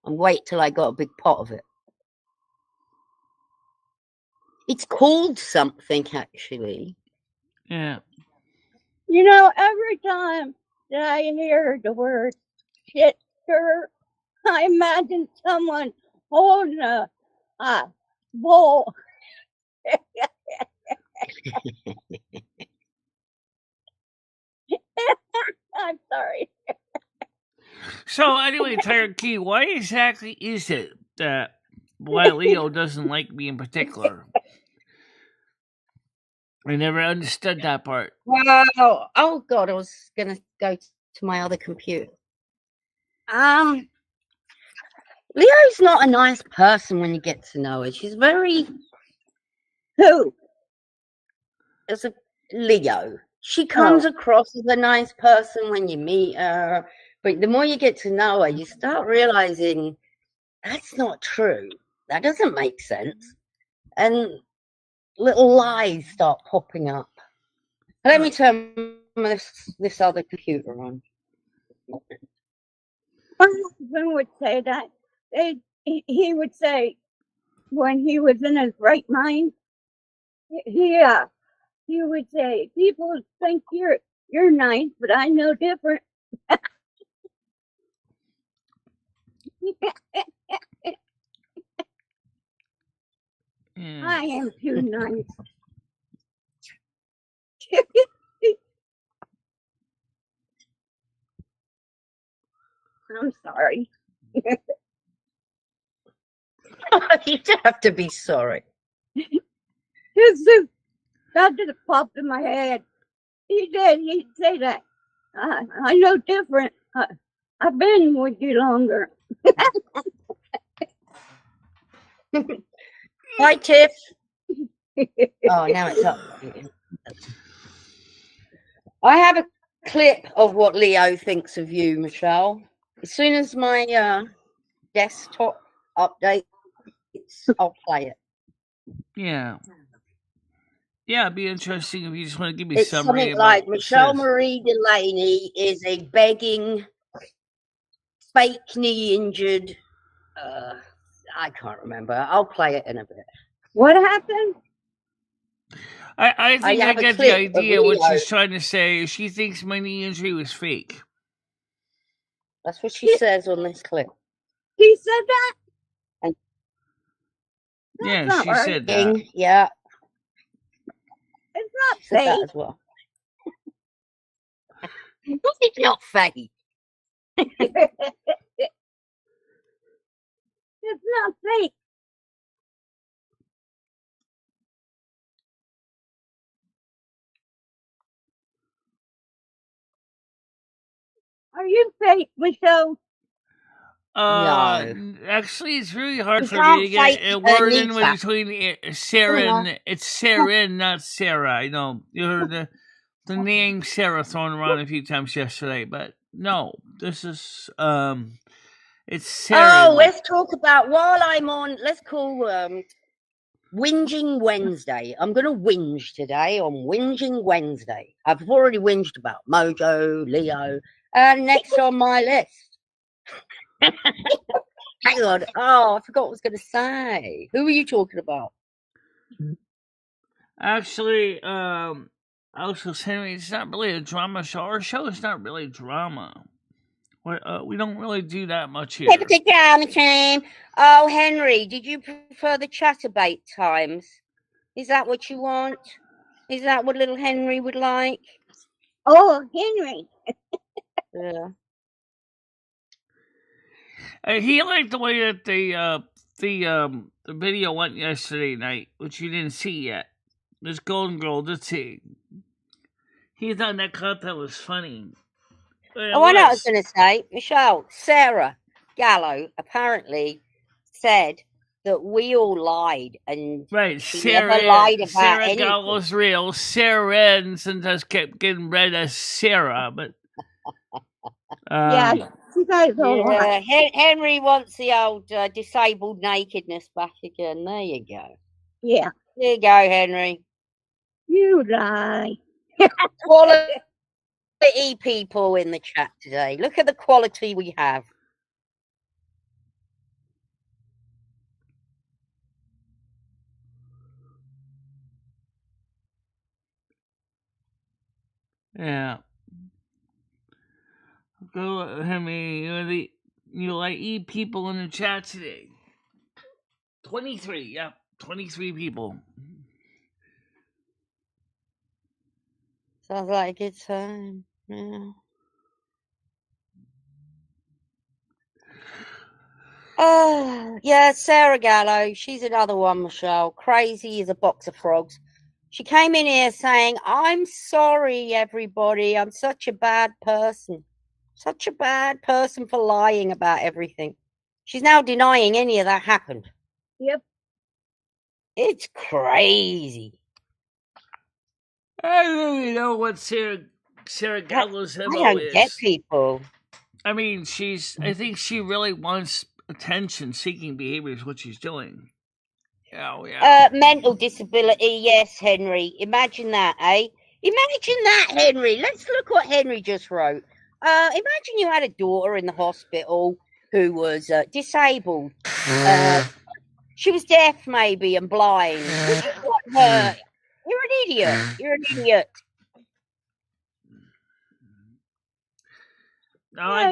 I'm wait till I got a big pot of it. It's called something, actually. Yeah. You know, every time that I hear the word shit stir, I imagine someone holding a bowl. I'm sorry. So anyway, Tiger Key, why exactly is it that why Leo doesn't like me in particular? I never understood that part. Wow. Oh God, I was gonna go to my other computer. Leo's not a nice person when you get to know her. She's very Who? As a Leo. She comes across as a nice person when you meet her, but the more you get to know her, you start realizing that's not true. That doesn't make sense. And little lies start popping up. Let me turn this other computer on. My husband would say that. He would say when he was in his right mind, he would say, people think you're nice, but I know different. I am too nice. I'm sorry. You don't have to be sorry. That just popped in my head. He'd say that. I know different. I've been with you longer. Hi, Tiff. Oh, now it's up. I have a clip of what Leo thinks of you, Michelle. As soon as my desktop updates, I'll play it. Yeah. Yeah, it'd be interesting if you just want to give me It's summary something about like what it says. MicheleMarieDalene is a begging, fake knee injured. I can't remember. I'll play it in a bit. What happened? I think I have a get the clip of idea what Leo. she's trying to say. She thinks my knee injury was fake. That's what she says on this clip. He said that? And Yeah, not she right. said that. Yeah, It's not she said that fake. as well. It's not fake. It's not fake. Are you fake, Michelle? No. Actually, it's really hard You for me to can't get fake a her word in kneecap. between Sarah Oh, and it's Sarah, not Sarah. I know you heard the name Sarah thrown around a few times yesterday, but no, this is it's Sarah. Oh, let's talk about while I'm on. Let's call Whinging Wednesday. I'm going to whinge today on Whinging Wednesday. I've already whinged about Mojo, Leo, and next on my list. Hang on. Oh, I forgot what I was going to say. Who are you talking about? Actually, also Henry, it's not really a drama show. Our show is not really drama. We don't really do that much here. Typical drama time. Oh, Henry, did you prefer the chatterbait times? Is that what you want? Is that what little Henry would like? Oh, Henry. Yeah. He liked the way that the video went yesterday night, which you didn't see yet. This Golden Girl did see. He thought that content was funny. Oh, I know what I was going to say. Michelle, Sarah Gallo apparently said that we all lied, and right, she Sarah, never lied about Sarah anything. Gallo's real. Sarah and sometimes kept getting read as Sarah, but Yeah, you guys don't lie. Henry wants the old disabled nakedness back again. There you go. Yeah. There you go, Henry. You lie. Quality people in the chat today. Look at the quality we have. yeah. Go, Henry. You like people in the chat today. 23, yeah, 23 people. Sounds like a good time. Yeah. Yeah, Sarah Gallo. She's another one, Michelle. Crazy as a box of frogs. She came in here saying, I'm sorry, everybody. I'm such a bad person. Such a bad person for lying about everything. She's now denying any of that happened. Yep. It's crazy. I don't really know what Sarah Gallo's MO I don't is. get people. I mean, I think she really wants attention-seeking behavior is what she's doing. Oh, yeah. Mental disability, yes, Henry. Imagine that, eh? Imagine that, Henry. Let's look what Henry just wrote. Imagine you had a daughter in the hospital who was disabled. She was deaf, maybe, and blind. Would you want her? You're an idiot. You're an idiot. No, I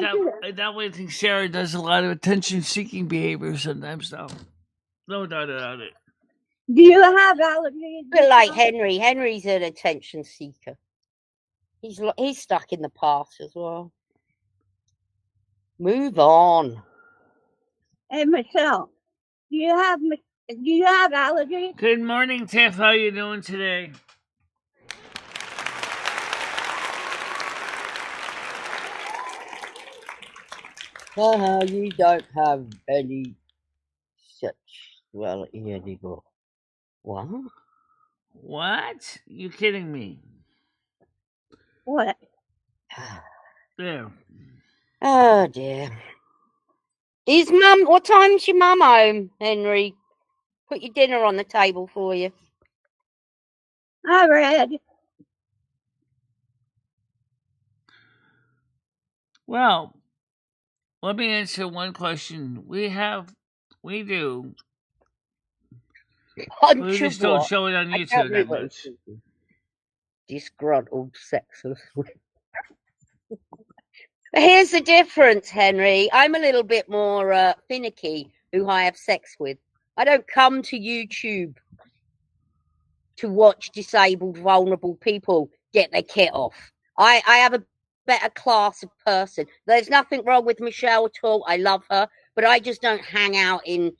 definitely think Sarah does a lot of attention-seeking behavior sometimes, though. No doubt about it. Do you have allergies? But like Henry. Henry's an attention seeker. He's stuck in the past as well. Move on. Hey, Michelle, do you have allergies? Good morning, Tiff. How you doing today? You don't have any such anymore. What? What? You kidding me? What? There. Oh dear. Is Mum? What time's your mum home, Henry? Put your dinner on the table for you. I read. Well, let me answer one question. We do We just don't show it on YouTube that much. Disgruntled, sexless. Here's the difference, Henry. I'm a little bit more finicky who I have sex with. I don't come to YouTube to watch disabled, vulnerable people get their kit off. I have a better class of person. There's nothing wrong with Michelle at all. I love her, but I just don't hang out in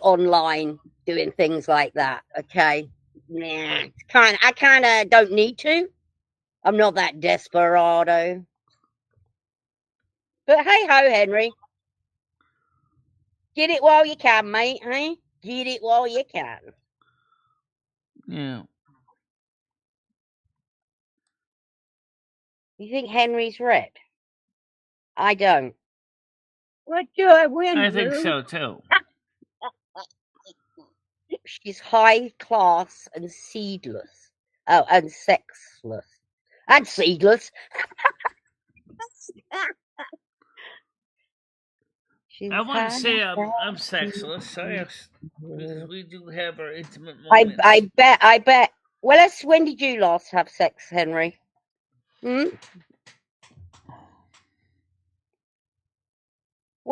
online doing things like that. Okay, nah, I kind of don't need to. I'm not that desperado. But hey ho, Henry, get it while you can, mate. Hey, get it while you can. Yeah. You think Henry's red? I don't. What do I win, I think Lou? so too. She's high class and seedless. Oh, and sexless. And seedless. I wouldn't say I'm sexless. Because we do have our intimate moments. I bet. Well, when did you last have sex, Henry? When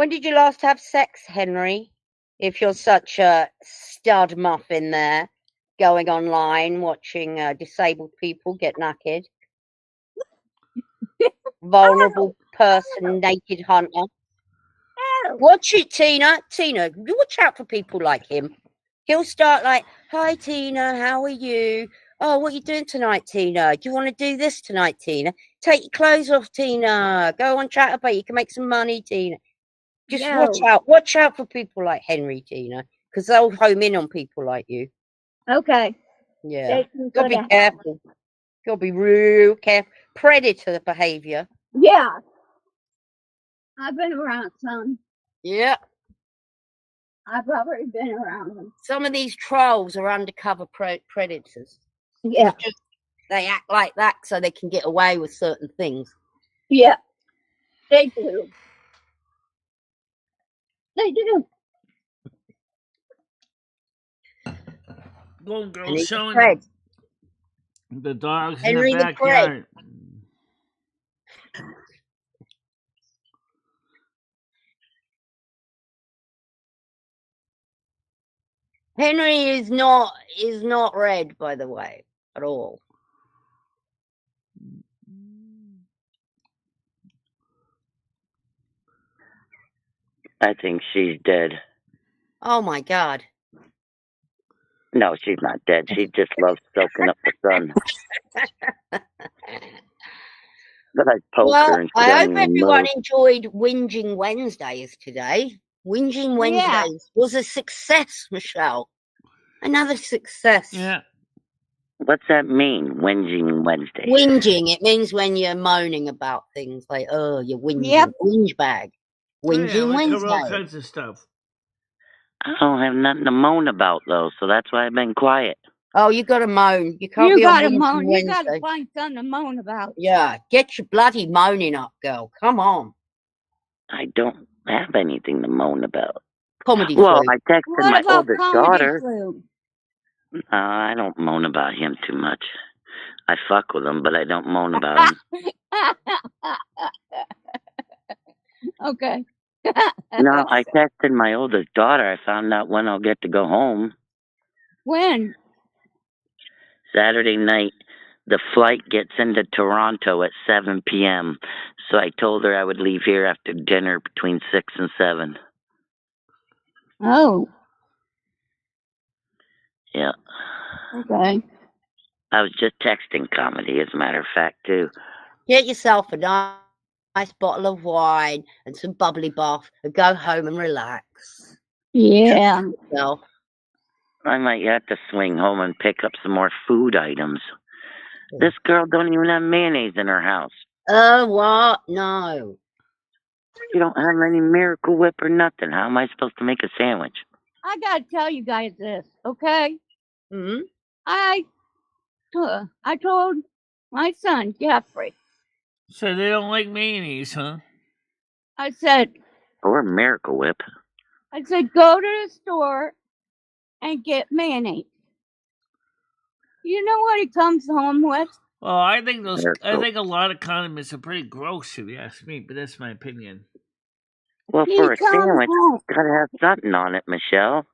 did you last have sex, Henry? If you're such a stud muffin there, going online, watching disabled people get naked. Vulnerable person, naked hunter. Watch it, Tina. Tina, watch out for people like him. He'll start like, "Hi, Tina, how are you? Oh, what are you doing tonight, Tina? Do you want to do this tonight, Tina? Take your clothes off, Tina. Go on ChatApp. You can make some money, Tina." Just watch out for people like Henry, Tina, because they'll home in on people like you. Okay. Yeah. Gotta be careful. Gotta be real careful. Predator behavior. Yeah. I've been around some. Yeah. I've already been around them. Some of these trolls are undercover predators. Yeah. They act like that so they can get away with certain things. Yeah. They do. They do. Golden Girl showing the dogs Henry in the backyard. Henry is not red, by the way, at all. I think she's dead. Oh my God. No, she's not dead. She just loves soaking up the sun. But I poke her and she I hope doesn't everyone move. enjoyed Whinging Wednesdays today. Whinging Wednesdays was a success, Michelle. Another success. Yeah. What's that mean, whinging Wednesday? Whinging, it means when you're moaning about things like, oh, you're whinging. Yep. Whinge bag. Whinging we cover all Wednesday. kinds of stuff. I don't have nothing to moan about, though, so that's why I've been quiet. Oh, you got to moan. You can't be on Whinging moan. Wednesday. You got to find something to moan about. Yeah, get your bloody moaning up, girl. Come on. I don't have anything to moan about. Comedy Well, flu. I texted my oldest daughter. Flu? I don't moan about him too much. I fuck with him, but I don't moan about him. Okay. No, I texted my oldest daughter. I found out when I'll get to go home. When? Saturday night. The flight gets into Toronto at 7 p.m., so I told her I would leave here after dinner between 6 and 7. Oh. Yeah. Okay. I was just texting comedy, as a matter of fact, too. Get yourself a nice bottle of wine and some bubbly bath and go home and relax. Yeah. Yourself. I might have to swing home and pick up some more food items. This girl don't even have mayonnaise in her house. Oh, what? No. You don't have any Miracle Whip or nothing. How am I supposed to make a sandwich? I got to tell you guys this, okay? Mm-hmm. I told my son, Jeffrey. So they don't like mayonnaise, huh? I said... Or Miracle Whip. I said, go to the store and get mayonnaise. You know what he comes home with? Well, I think There I you go. think a lot of condiments are pretty gross, if you ask me. But that's my opinion. Well, He for a comes sandwich, home. gotta have something on it, Michelle.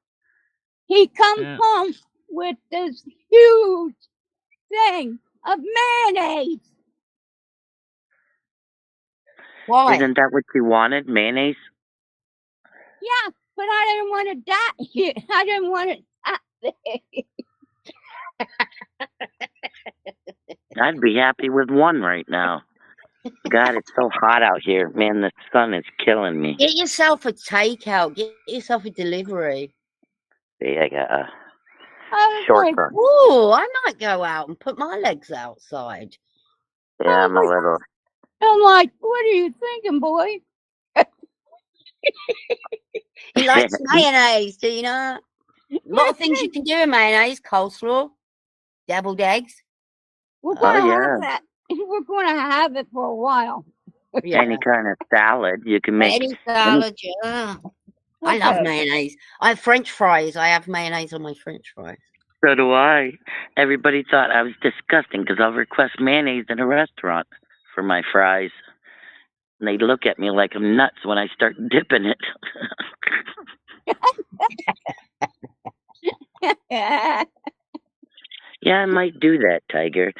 He comes Yeah. home with this huge thing of mayonnaise. Why? Isn't that what you wanted, mayonnaise? Yeah, but I didn't want to die here. I didn't want to die there. I'd be happy with one right now. God, it's so hot out here. Man, the sun is killing me. Get yourself a takeout. Get yourself a delivery. See, I got a I was short like, burn. Ooh, I might go out and put my legs outside. Yeah, I'm a little. I'm like, what are you thinking, boy? He likes mayonnaise, do you know? A lot of things you can do in mayonnaise. Coleslaw, deviled eggs. We're Oh, gonna yeah. have that. We're gonna have it for a while. Yeah. Any kind of salad you can make. Any salad, yeah. I love mayonnaise. I have French fries. I have mayonnaise on my French fries. So do I. Everybody thought I was disgusting because I'll request mayonnaise in a restaurant for my fries. And they look at me like I'm nuts when I start dipping it. Yeah, I might do that, Tiger.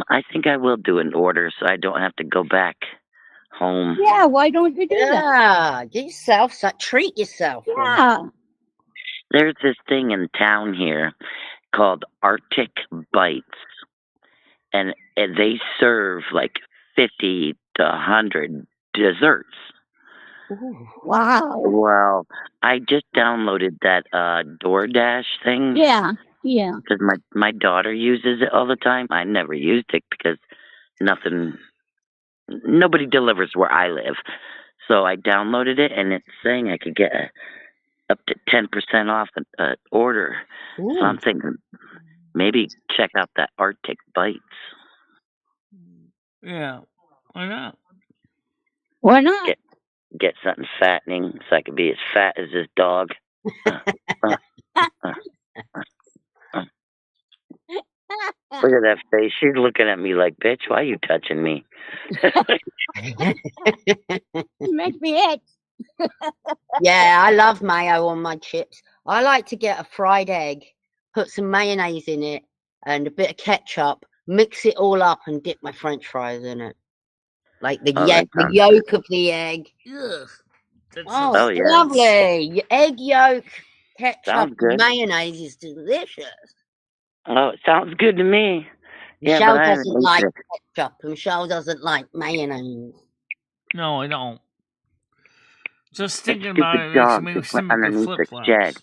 I think I will do an order so I don't have to go back home. Yeah, why don't you do that? Yeah, get yourself, treat yourself. Yeah. There's this thing in town here called Arctic Bites. And they serve like 50 to 100 desserts. Ooh. Wow. Well, I just downloaded that DoorDash thing. Yeah. Because my daughter uses it all the time. I never used it because nobody delivers where I live. So I downloaded it, and it's saying I could get up to 10% off an order. Ooh. So I'm thinking maybe check out that Arctic Bites. Yeah. Why not? Why not? Get something fattening so I could be as fat as this dog. Look at that face. She's looking at me like, bitch, why are you touching me? You make me itch. Yeah, I love mayo on my chips. I like to get a fried egg, put some mayonnaise in it, and a bit of ketchup, mix it all up, and dip my French fries in it. Like the yolk of the egg. Ugh. Oh, yeah. Lovely. Egg yolk, ketchup, Sounds good. mayonnaise is delicious. Oh, it sounds good to me. Michelle yeah, but doesn't like ketchup. Michelle doesn't like mayonnaise. No, I don't. Just thinking That about stupid it makes dog me just went stomach underneath flip the flops. shed.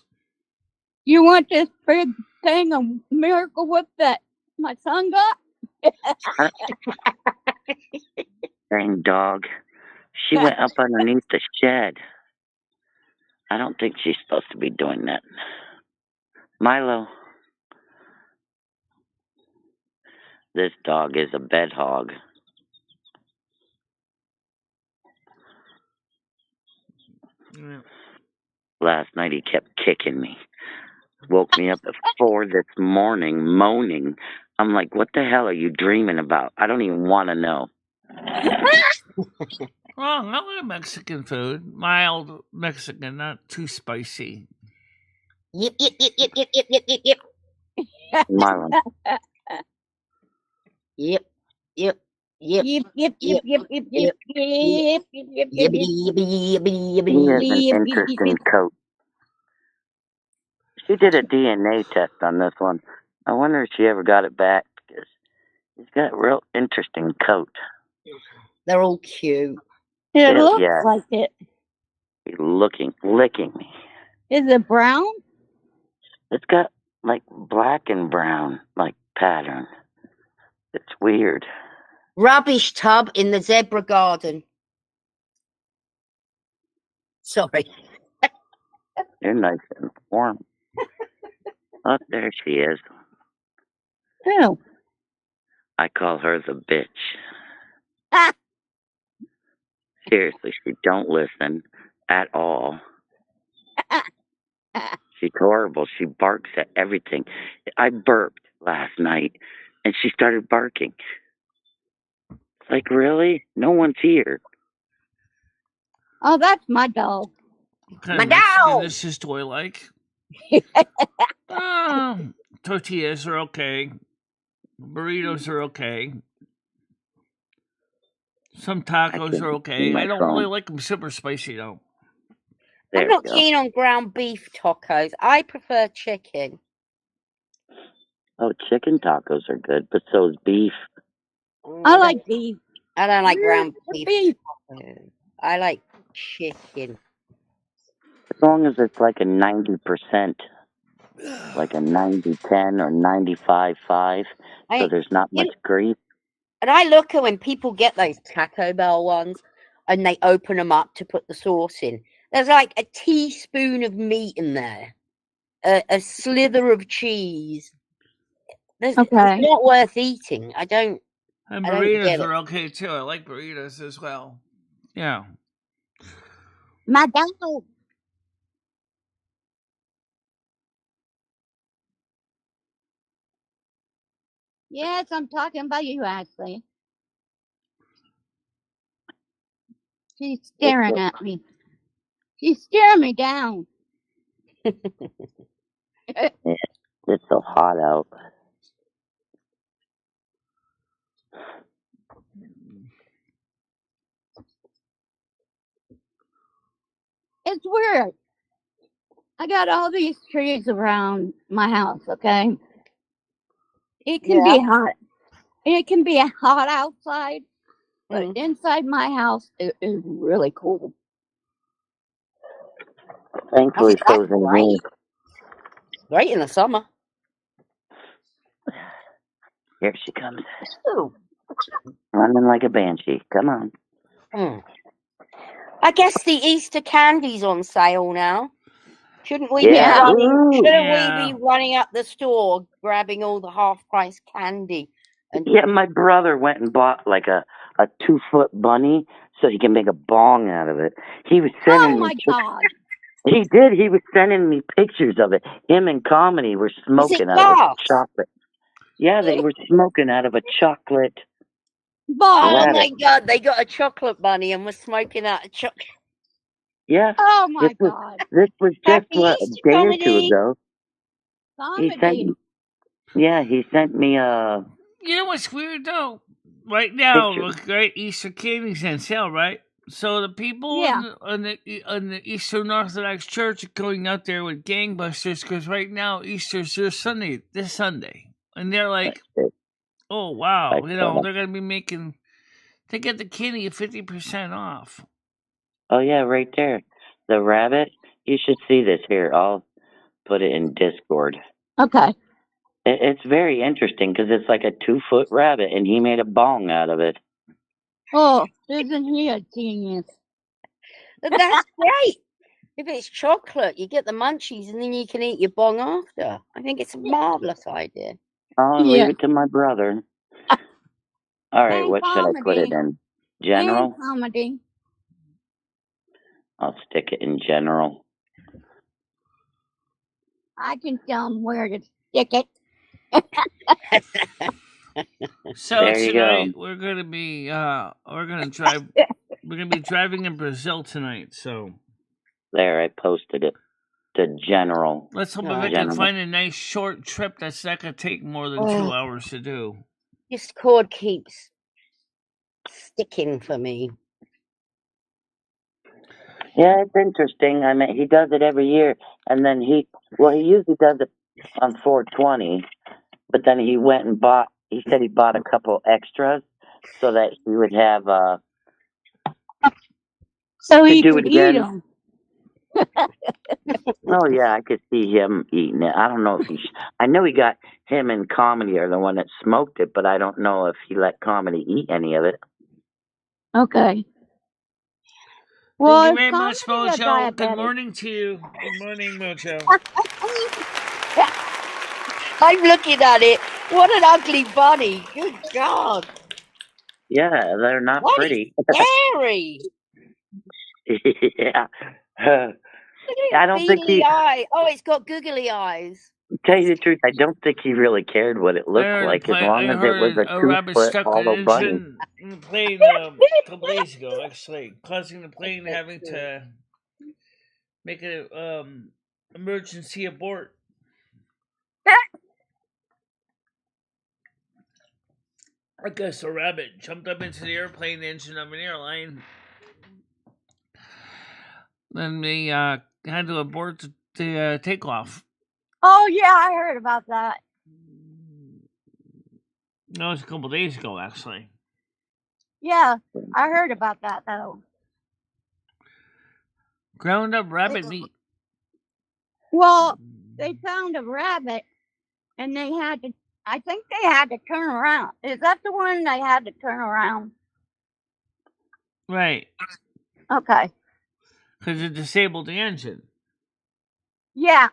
You want this big thing of Miracle Whip that my son got? Dang dog. She went up underneath the shed. I don't think she's supposed to be doing that. Milo. This dog is a bed hog. Yeah. Last night he kept kicking me. Woke me up at 4 this morning, moaning. I'm like, what the hell are you dreaming about? I don't even want to know. Well, I like Mexican food. Mild Mexican, not too spicy. Yip, yip, yip, yip, yip, yip, yip, yip, yip. Marlon. Yep, yep, yep. Yip, yip, yip, yip, yip, yip, yip, yip, yip, yip, Yibbity, yibbity, yibbity, He has yibbity. an interesting coat. She did a DNA test on this one. I wonder if she ever got it back because he's got a real interesting coat. They're all cute. It looks like it. He's licking me. Is it brown? It's got like black and brown like pattern. It's weird. Rubbish tub in the zebra garden. Sorry. You're nice and warm. Oh, there she is. Oh. I call her the bitch. Ah. Seriously, she don't listen at all. She's horrible. She barks at everything. I burped last night, and she started barking. Like, really? No one's here. Oh, that's my dog. What kind My of Mexican dog! dishes do I like? Tortillas are okay. Burritos are okay. Some tacos are okay. I don't really like them super spicy, though. I'm not keen on ground beef tacos. I prefer chicken. Oh, chicken tacos are good, but so is beef. I like beef. I don't like ground Beef. beef tacos. I like chicken. As long as it's like a 90%, like a 90-10 or 95-5, so there's not much grease. And I look at when people get those Taco Bell ones and they open them up to put the sauce in. There's like a teaspoon of meat in there, a slither of cheese. It's not worth eating. I don't. And I don't burritos get are it. okay too. I like burritos as well. Yeah. My dog. Yes, I'm talking about you, Ashley. She's staring at me. She's staring me down. It's so hot out. It's weird. I got all these trees around my house, okay? It can be hot. It can be hot outside, but inside my house, it is really cool. Thankfully, so's in here. Great in the summer. Here she comes. Ooh. Running like a banshee. Come on. I guess the Easter candy's on sale now. Shouldn't we Yeah. be running? Shouldn't Yeah. we be running up the store, grabbing all the half-price candy? And Yeah, my brother went and bought like a 2-foot bunny so he can make a bong out of it. He was sending Oh my me. God! He did. He was sending me pictures of it. Him and Comedy were smoking out of a chocolate. Yeah, they were smoking out of a chocolate. Oh rabbit. my God! They got a chocolate bunny and were smoking out a chocolate. Yeah. Oh my God! This was just Happy a Easter, day or Comedy. two ago. He Comedy. sent me a. You know what's weird though? Right now, picture. look, right, Easter candy's on sale, right? So the people in the Eastern Orthodox Church are going out there with gangbusters because right now Easter's this Sunday, and they're like, "Oh wow, they're gonna be making." They get the candy at 50% off. Oh yeah, right there, the rabbit. You should see this here. I'll put it in Discord. Okay. It's very interesting because it's like a 2-foot rabbit, and he made a bong out of it. Oh, isn't he a genius? That's great. If it's chocolate, you get the munchies and then you can eat your bong after. I think it's a marvelous idea. I'll leave it to my brother. All right, And what should I put it in? General? And comedy. I'll stick it in general. I can tell him where to stick it. So There you tonight go. we're gonna be driving in Brazil tonight. So There, I posted it. The general. let's hope I can find a nice short trip that's not gonna take more than 2 hours to do. This cord keeps sticking for me. Yeah, it's interesting. I mean, he does it every year, and then he usually does it on 420, but then he went and bought. He said he bought a couple extras so that he would have. So he do could it eat again. them. Oh yeah, I could see him eating it. I don't know if I know he got him and Comedy are the one that smoked it, but I don't know if he let Comedy eat any of it. Okay. Well, Thank you very much, Mojo. Good morning to you. Good morning, Mojo. I'm looking at it. What an ugly bunny. Good God. Yeah, they're not pretty. Scary. Yeah. I don't think Beady he. eye. Oh, it's got googly eyes. Tell you the truth, I don't think he really cared what it I looked heard, like, as long I as it was heard a a rabbit 2 foot stuck in an hollow bunny. engine in the plane a couple days ago, actually, causing the plane Okay, having cool. to make an emergency abort. I guess a rabbit jumped up into the airplane engine of an airline. Then they had to abort the takeoff. Oh yeah, I heard about that. That was a couple days ago, actually. Yeah, I heard about that though. Ground up rabbit meat. Well, they found a rabbit and they had to, I think they had to turn around. Is that the one they had to turn around? Right. Okay. Because it disabled the engine. Yeah.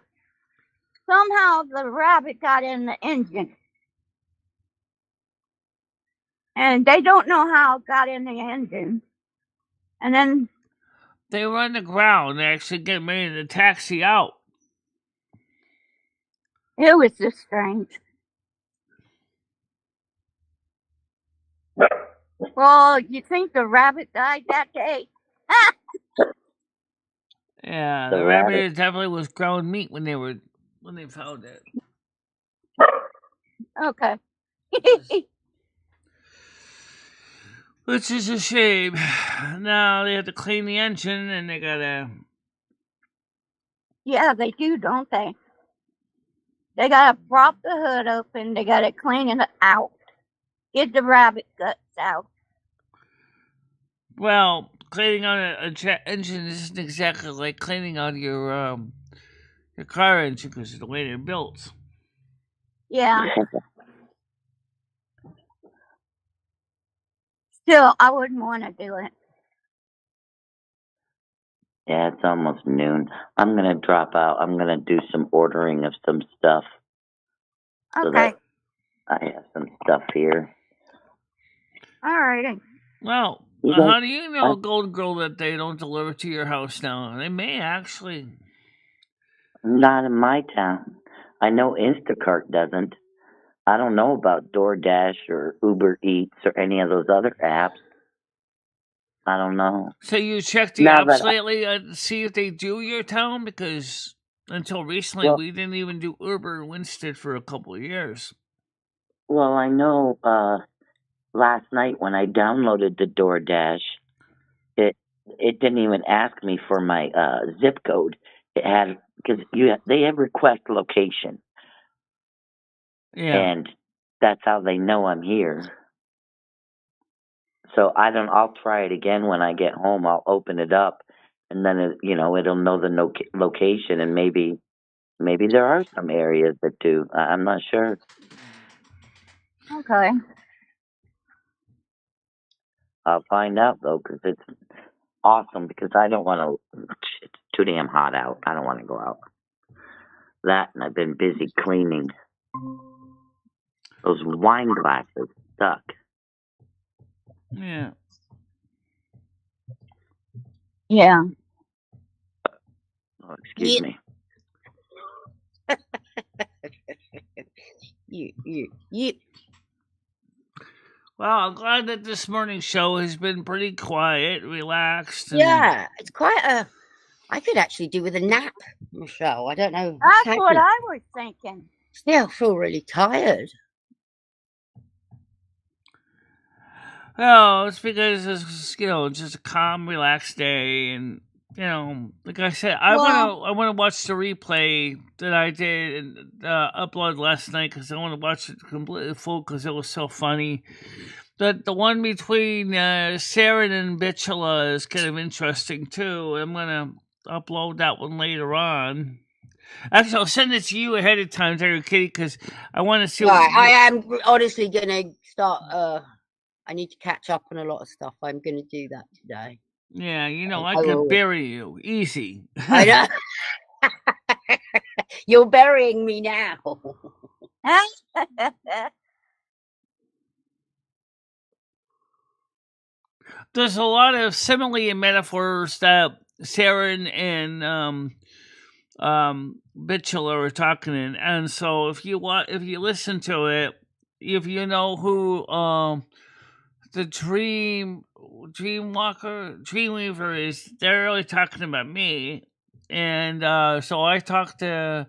Somehow the rabbit got in the engine. And they don't know how it got in the engine. And then they were on the ground. They actually get ready to taxi out. It was just strange. Well, you think the rabbit died that day? Yeah, The the rabbit. rabbit definitely was ground meat when they found it. Okay. Which is a shame. Now they have to clean the engine and they gotta. Yeah, they do, don't they? They gotta prop the hood open. They gotta clean it out. Get the rabbit guts out. Well, cleaning out a jet engine isn't exactly like cleaning out your car engine because of the way they're built. Yeah. Still, I wouldn't want to do it. Yeah, it's almost noon. I'm gonna drop out. I'm gonna do some ordering of some stuff. So Okay. that I have some stuff here. Alrighty. Well, You guys- how do you know, Golden Girl, that they don't deliver to your house now? They may actually. Not in my town. I know Instacart doesn't. I don't know about DoorDash or Uber Eats or any of those other apps. I don't know. So you checked the Now apps that lately to see if they do your town? Because until recently, Well- we didn't even do Uber and Winston for a couple of years. Well, I know last night when I downloaded the DoorDash, it didn't even ask me for my zip code. It had because they have request location, Yeah. and that's how they know I'm here. So I'll try it again when I get home. I'll open it up, and then it'll know the location, and maybe there are some areas that do. I'm not sure. Okay. I'll find out though, because it's awesome. Because I don't want to. It's too damn hot out. I don't want to go out. That, and I've been busy cleaning. Those wine glasses stuck. Yeah. Yeah. Oh, excuse me. You. Well, I'm glad that this morning's show has been pretty quiet, relaxed. And Yeah, it's quite a. I could actually do with a nap, Michelle. I don't know. That's what I was thinking. Still feel really tired. Well, it's because it's just a calm, relaxed day, and like I said, I want to watch the replay that I did and upload last night because I want to watch it completely full because it was so funny. The one between Sarah and Michele is kind of interesting too. I'm gonna upload that one later on. Actually, I'll send it to you ahead of time, Terry Kitty, because I want to see. Right, I am honestly gonna start. I need to catch up on a lot of stuff. I'm gonna do that today. Yeah, I could bury you easy. I know. You're burying me now. There's a lot of simile and metaphors that Sarah and Michele were talking in, and so if you listen to it, if you know who the Dreamweaver is, they're really talking about me, and so I talked to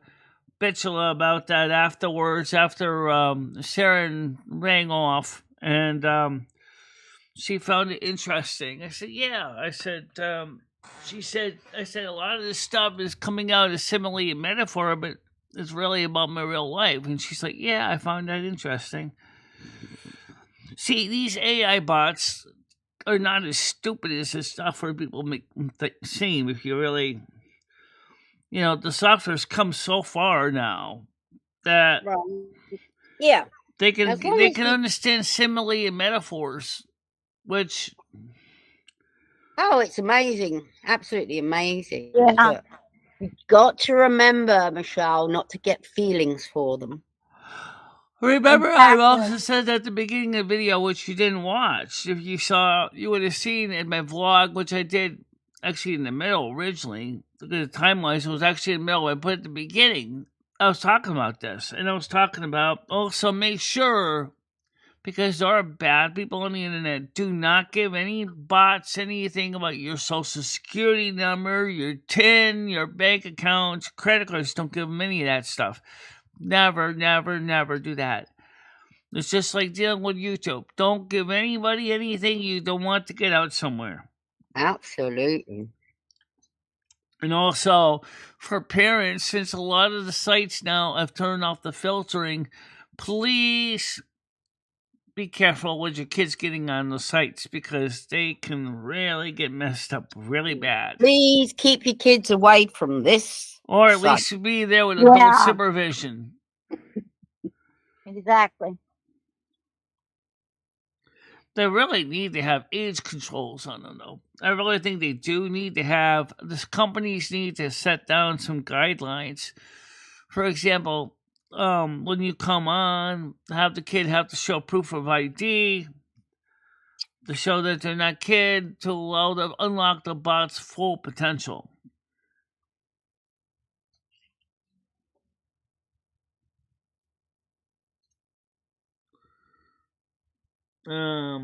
Michele about that afterwards, after Sharon rang off, and she found it interesting. I said, yeah. I said, she said, I said, a lot of this stuff is coming out as simile and metaphor, but it's really about my real life. And she's like, yeah, I found that interesting. See, these AI bots are not as stupid as the software people make them seem. If you really, the software's come so far now that Yeah, they can as long they as can understand simile and metaphors, which it's amazing, absolutely amazing. Yeah. But you've got to remember, Michelle, not to get feelings for them. remember, I Exactly. also said at the beginning of the video, which you didn't watch. If you saw, you would have seen in my vlog, which I did actually in the middle originally. Look at the time-wise, it was actually in the middle. I put at the beginning. I was talking about this, and I was talking about also make sure, because there are bad people on the internet, do not give any bots anything about your social security number, your TIN, your bank accounts, credit cards. Don't give them any of that stuff. Never, never, never do that. It's just like dealing with YouTube. Don't give anybody anything you don't want to get out somewhere. Absolutely. And also, for parents, since a lot of the sites now have turned off the filtering, please be careful with your kids getting on the sites, because they can really get messed up really bad. Please keep your kids away from this. Or at site. least be there with adult supervision. Exactly. They really need to have age controls on them, though. I really think they do need to have. The companies need to set down some guidelines. For example, when you come on, have the kid have to show proof of ID to show that they're not kid, to allow them unlock the bot's full potential. I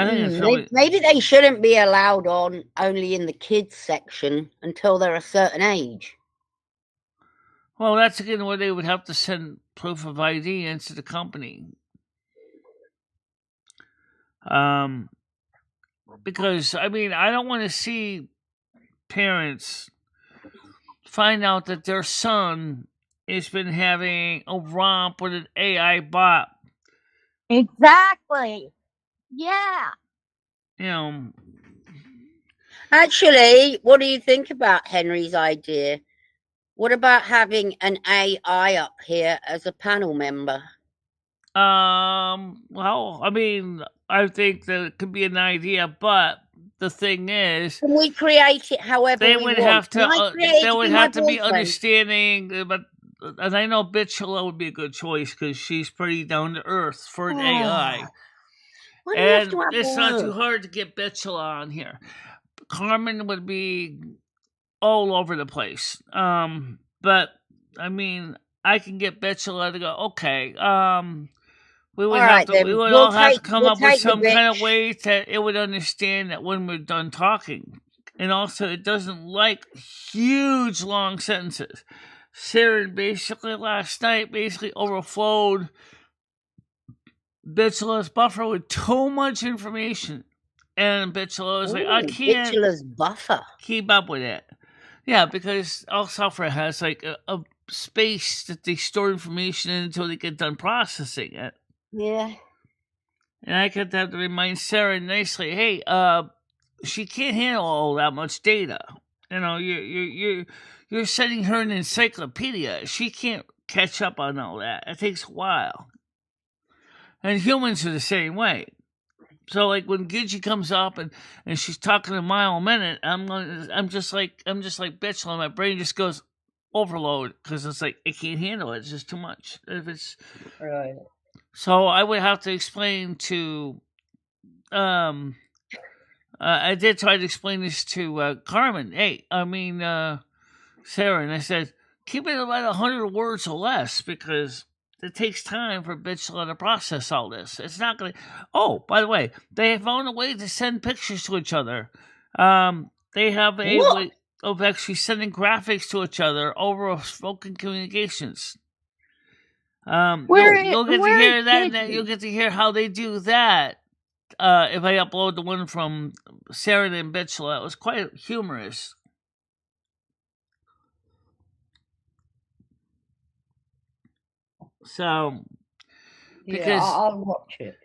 think it's really... maybe they shouldn't be allowed on only in the kids section until they're a certain age. Well, that's again where they would have to send proof of ID into the company. Because, I mean, I don't want to see parents find out that their son has been having a romp with an AI bot. Exactly. Yeah. Actually, what do you think about Henry's idea? What about having an AI up here as a panel member? Well, I mean, I think that it could be an idea, but the thing is, can we create it however they we would want? have to. They would have to be understanding, but. And I know Michele would be a good choice because she's pretty down to earth for an AI. And it's not too hard to get Michele on here. Carmen would be all over the place. But I mean, I can get Michele to go, okay, we would have to come up with some kind of way that it would understand that when we're done talking. And also, it doesn't like huge long sentences. Sharon basically last night overflowed Michele's buffer with too much information. And Michele was like, I can't Michele's buffer. Keep up with it. Yeah, because all software has like a space that they store information in until they get done processing it. Yeah. And I could have to remind Sarah nicely, hey, she can't handle all that much data. You're sending her an encyclopedia. She can't catch up on all that. It takes a while. And humans are the same way. So like when Gidget comes up and she's talking a mile a minute, I'm just like Michele, and my brain just goes overload because it's like it can't handle it. It's just too much. If it's right. So I would have to explain to I did try to explain this to Carmen. Sarah, and I said, keep it about 100 words or less because it takes time for Bitchla to process all this. It's not going to. Oh, by the way, they have found a way to send pictures to each other. They have a What? way of actually sending graphics to each other over spoken communications. You'll get to hear that, and you'll get to hear how they do that. If I upload the one from Sarah and Bitchla, it was quite humorous. So, because I'll watch it.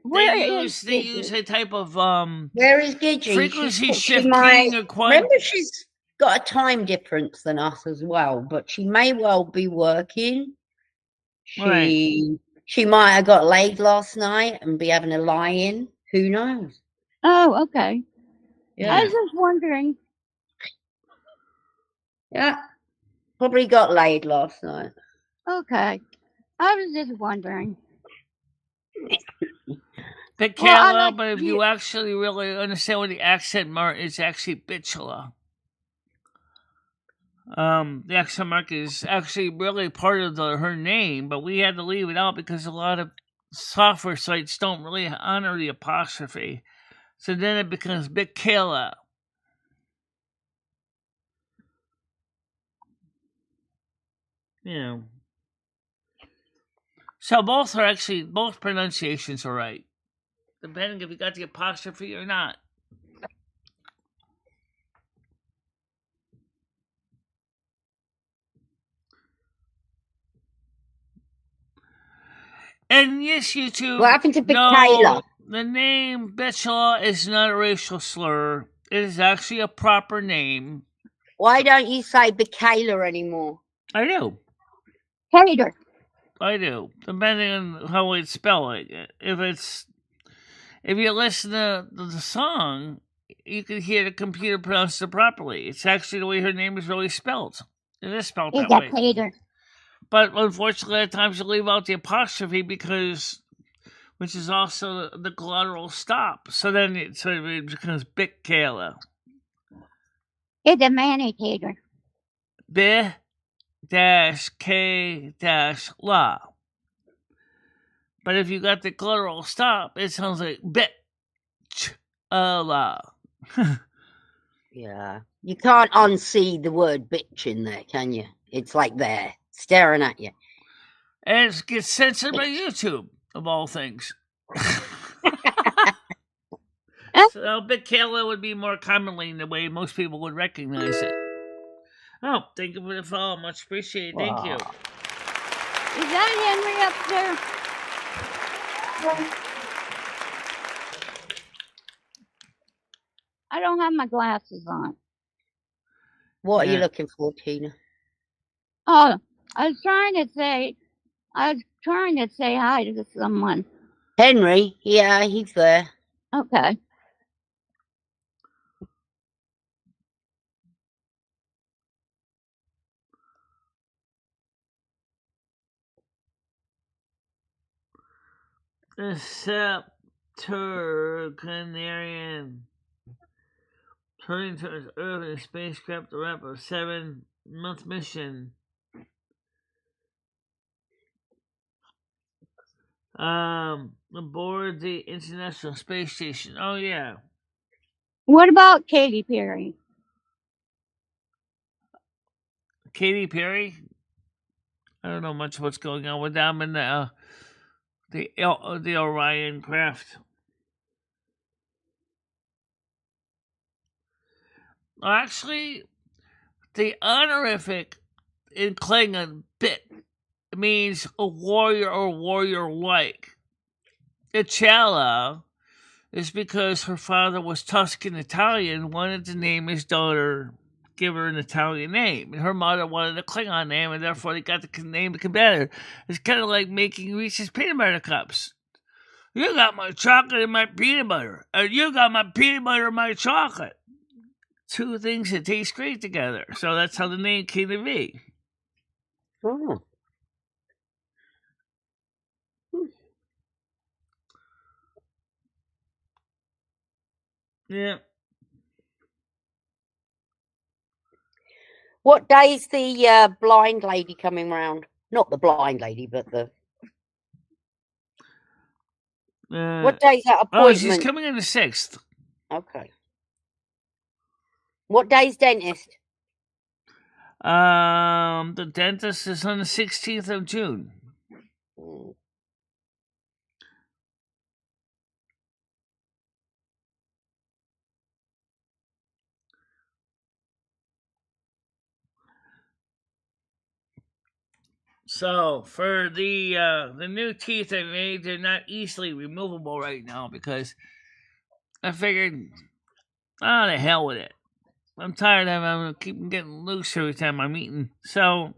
they use a type of Where is Gigi? frequency She shift might keying or quantum. remember she's got a time difference than us as well, but she may well be working. She might have got laid last night and be having a lie-in. Who knows? Oh, okay. Yeah. I was just wondering. Yeah. Probably got laid last night. Okay. I was just wondering. Bitchla, but if you actually really understand what the accent mark is, actually Bitchla. The accent mark is actually really part of her name, but we had to leave it out because a lot of software sites don't really honor the apostrophe. So then it becomes Bitchla. You know. So both pronunciations are right. Depending if you got the apostrophe or not. And yes, YouTube. What happened to Bitchla? The name Bitchla is not a racial slur. It is actually a proper name. Why don't you say Bitchla anymore? I do. Hater. I do. Depending on how it's spelling. If you listen to the song, you can hear the computer pronounce it properly. It's actually the way her name is really spelled. It is spelled that way. Hater. But unfortunately, at times you leave out the apostrophe which is also the collateral stop. So then it becomes Bitchla. It's a man-hater. B-K-La. But if you got the collateral stop, it sounds like Bitch-La. Yeah. You can't unsee the word bitch in there, can you? It's like there, staring at you. And it gets censored by YouTube, of all things. So Bitchla would be more commonly in the way most people would recognize it. Oh, thank you for the follow. Much appreciated. Thank you. Is that Henry up there? I don't have my glasses on. What are you looking for, Tina? Oh, I was trying to say hi to someone. Henry? Yeah, he's there. Okay. The Septuagenarian turning towards Earth in a spacecraft to wrap a 7-month mission. Aboard the International Space Station. Oh yeah. What about Katy Perry? Katy Perry? I don't know much what's going on with them in the Orion craft. Actually, the honorific in Klingon bit means a warrior or warrior-like. Ichala is because her father was Tuscan Italian, wanted to name his daughter, give her an Italian name, and her mother wanted a Klingon name, and therefore they got the name together. It's kind of like making Reese's peanut butter cups. You got my chocolate and my peanut butter, and you got my peanut butter and my chocolate. Two things that taste great together. So that's how the name came to be. Oh. Yeah. What day's the blind lady coming round? Not the blind lady, but the. What day's that Oh, she's appointment? coming on the 6th. Okay. What day's dentist? The dentist is on the 16th of June. So for the new teeth I made, they're not easily removable right now because I figured, the hell with it. I'm tired of having to keep getting loose every time I'm eating. So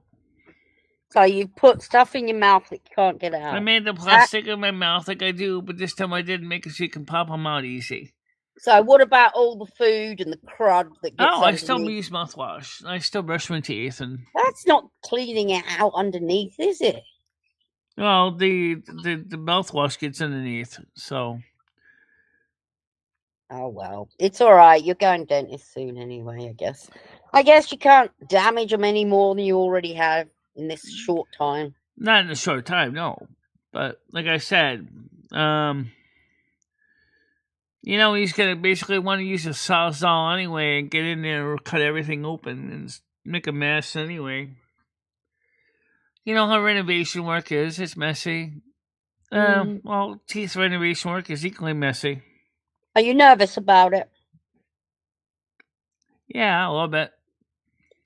you put stuff in your mouth that you can't get out. I made the plastic in my mouth like I do, but this time I didn't make it so you can pop them out easy. So what about all the food and the crud that gets underneath? I still use mouthwash. I still brush my teeth, and that's not cleaning it out underneath, is it? Well, the mouthwash gets underneath, so. Oh well, it's all right. You're going dentist soon anyway, I guess. I guess you can't damage them any more than you already have in this short time. Not in a short time, no. But like I said, he's gonna basically want to use a sawzall anyway and get in there or cut everything open and make a mess anyway. You know how renovation work is. It's messy. Well, teeth renovation work is equally messy. Are you nervous about it? Yeah, a little bit.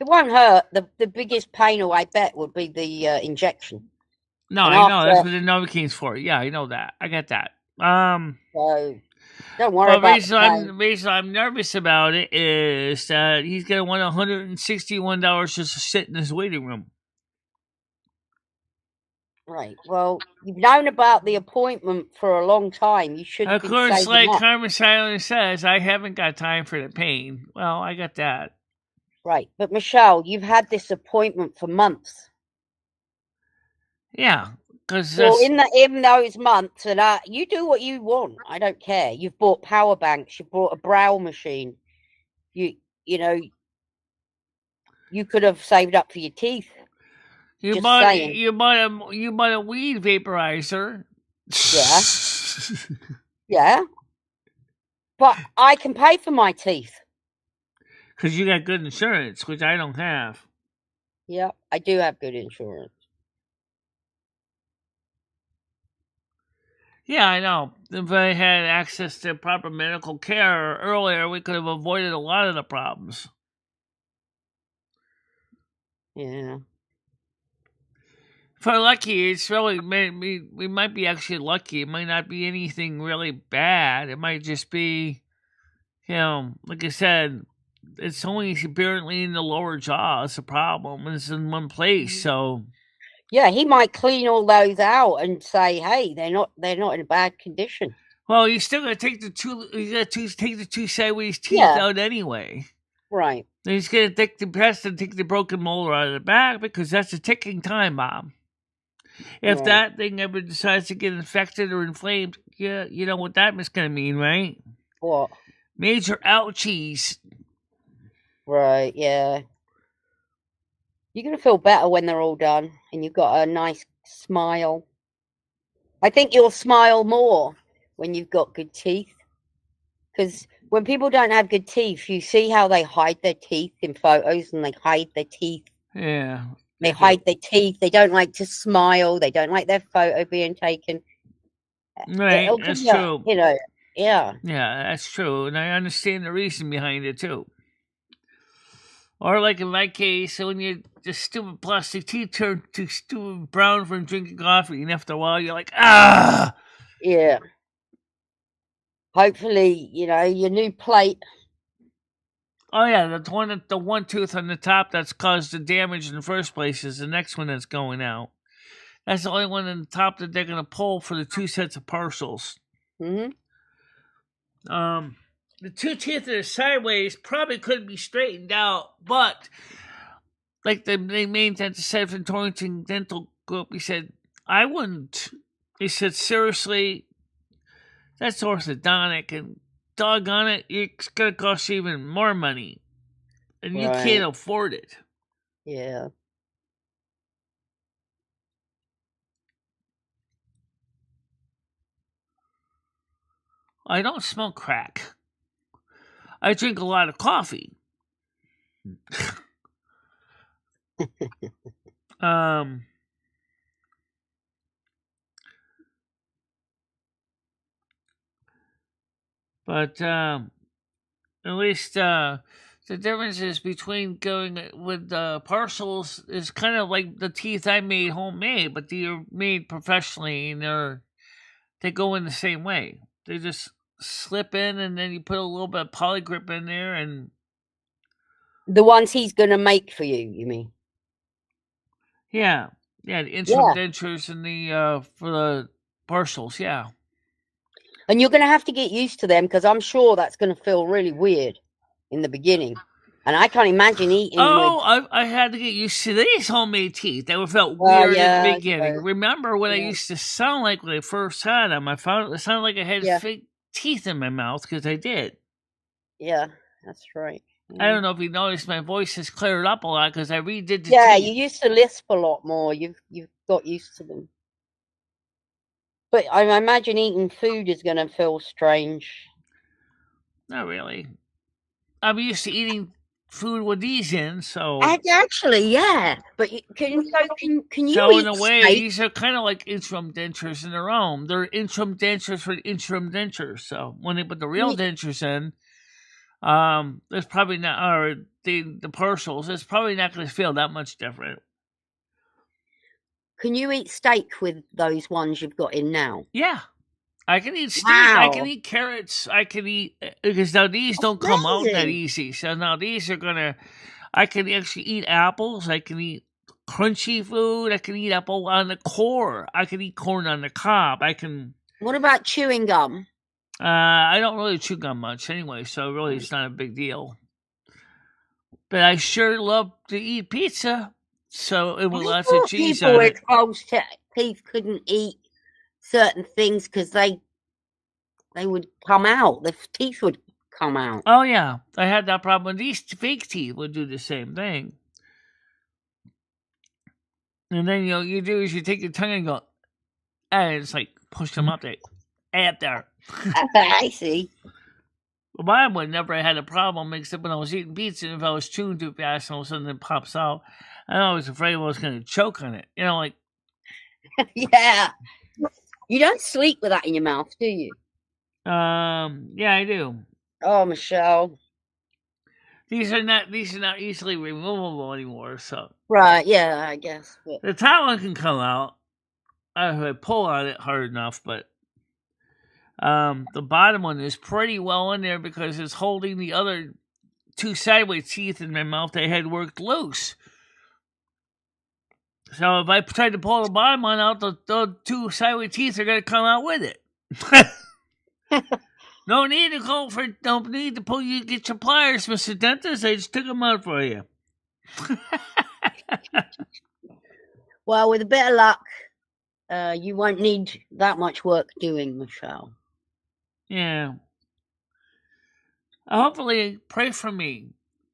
It won't hurt. The biggest pain, I bet, would be the injection. No, I know. That's what the Novocaine's for. Yeah, I know that. I get that. So don't worry about the reason I'm nervous about it is that he's going to want $161 just to sit in his waiting room. Right. Well, you've known about the appointment for a long time. You should. Of course, like Carmen Silent says, I haven't got time for the pain. Well, I got that. Right, but Michelle, you've had this appointment for months. Yeah, because in those months, and you do what you want. I don't care. You've bought power banks. You bought a brow machine. You could have saved up for your teeth. You bought a weed vaporizer. Yeah. Yeah. But I can pay for my teeth. Because you got good insurance, which I don't have. Yeah, I do have good insurance. Yeah, I know. If I had access to proper medical care earlier, we could have avoided a lot of the problems. Yeah. If we're lucky, it's really, we might be actually lucky. It might not be anything really bad. It might just be, like I said, it's only apparently in the lower jaw. It's a problem. It's in one place, so. Yeah, he might clean all those out and say, "Hey, they're not in a bad condition." Well, you still got to take the two sideways teeth out anyway. Right. Then he's gonna take the broken molar out of the back because that's a ticking time bomb. If that thing ever decides to get infected or inflamed, yeah, you know what that is gonna mean, right? What? Major ouchies. Right. Yeah. You're going to feel better when they're all done and you've got a nice smile. I think you'll smile more when you've got good teeth. Because when people don't have good teeth, you see how they hide their teeth in photos and they hide their teeth. Yeah. They hide their teeth. They don't like to smile. They don't like their photo being taken. Right, that's true. Yeah. Yeah, that's true. And I understand the reason behind it, too. Or like in my case, when you just stupid plastic teeth turn to stupid brown from drinking coffee, and after a while you're like, ah! Yeah. Hopefully, your new plate. Oh yeah, the one tooth on the top that's caused the damage in the first place is the next one that's going out. That's the only one on the top that they're gonna pull for the 2 sets of partials. Mm-hmm. The 2 teeth that are sideways probably could be straightened out, but like the main dentist said from Torrington Dental Group, he said, I wouldn't. He said, seriously, that's orthodontic and doggone it, it's going to cost you even more money. And you Right. can't afford it. Yeah. I don't smoke crack. I drink a lot of coffee. But at least the differences between going with partials is kind of like the teeth I made homemade, but they're made professionally and they go in the same way. They just slip in and then you put a little bit of polygrip in there and The ones he's going to make for you mean? yeah, the interim dentures and the for the partials, yeah. And you're going to have to get used to them because I'm sure that's going to feel really weird in the beginning. And I can't imagine eating with... I had to get used to these homemade teeth. They felt weird at the beginning. Remember what I used to sound like when I first had them? I found it sounded like I had fake teeth in my mouth because I did. Yeah, that's right. I don't know if you noticed my voice has cleared up a lot because I redid the teeth. You used to lisp a lot more. You've got used to them. But I imagine eating food is going to feel strange. Not really. I'm used to eating food with these in, so... Actually, yeah. But can you so eat in a way, steak? these are kind of like interim dentures in their own. They're interim dentures for interim dentures. So when they put the real dentures in, there's probably not... Or the partials, it's probably not going to feel that much different. Can you eat steak with those ones you've got in now? Yeah. I can eat steak. Wow. I can eat carrots. I can eat... Because now these don't come out that easy. So now these are going to... I can actually eat apples. I can eat crunchy food. I can eat apple on the core. I can eat corn on the cob. I can... What about chewing gum? I don't really chew gum much anyway, so really it's not a big deal. But I sure love to eat pizza. So it with lots of cheese on it. People with teeth couldn't eat certain things because they would come out. The teeth would come out. Oh yeah, I had that problem. These fake teeth would do the same thing. And then you do is you take your tongue and go, and it's like push them up there, there. I see. Well, mine would never had a problem except when I was eating pizza and if I was chewing too fast and all of a sudden it pops out. And I was afraid I was going to choke on it. You know, like. Yeah. You don't sleep with that in your mouth, do you? Yeah, I do. Oh, Michelle. These are not easily removable anymore, so. Right, yeah, I guess. But... The top one can come out. I pull on it hard enough, but the bottom one is pretty well in there because it's holding the other two sideways teeth in my mouth that had worked loose. So if I tried to pull the bottom one out, the two sideways teeth are going to come out with it. No need to pull you get your pliers, Mr. Dentist. I just took them out for you. Well, with a bit of luck, you won't need that much work doing, Michelle. Yeah. Hopefully, pray for me.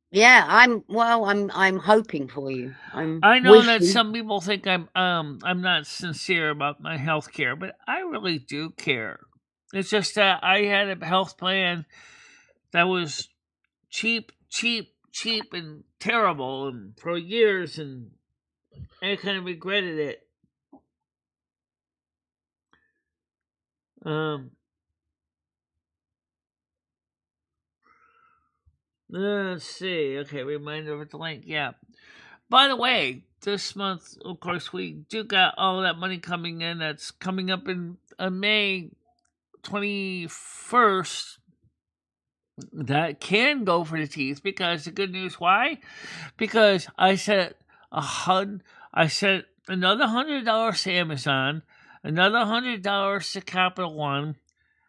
Yeah, I'm hoping for you. I know that some people think I'm not sincere about my health care, but I really do care. It's just that I had a health plan that was cheap, and terrible, and for years, and I kind of regretted it. Let's see. Okay, reminder of the link. Yeah. By the way, this month, of course, we do got all that money coming in. That's coming up in May 21st. That can go for the teeth because the good news. Why? Because I set another $100 to Amazon, another $100 to Capital One,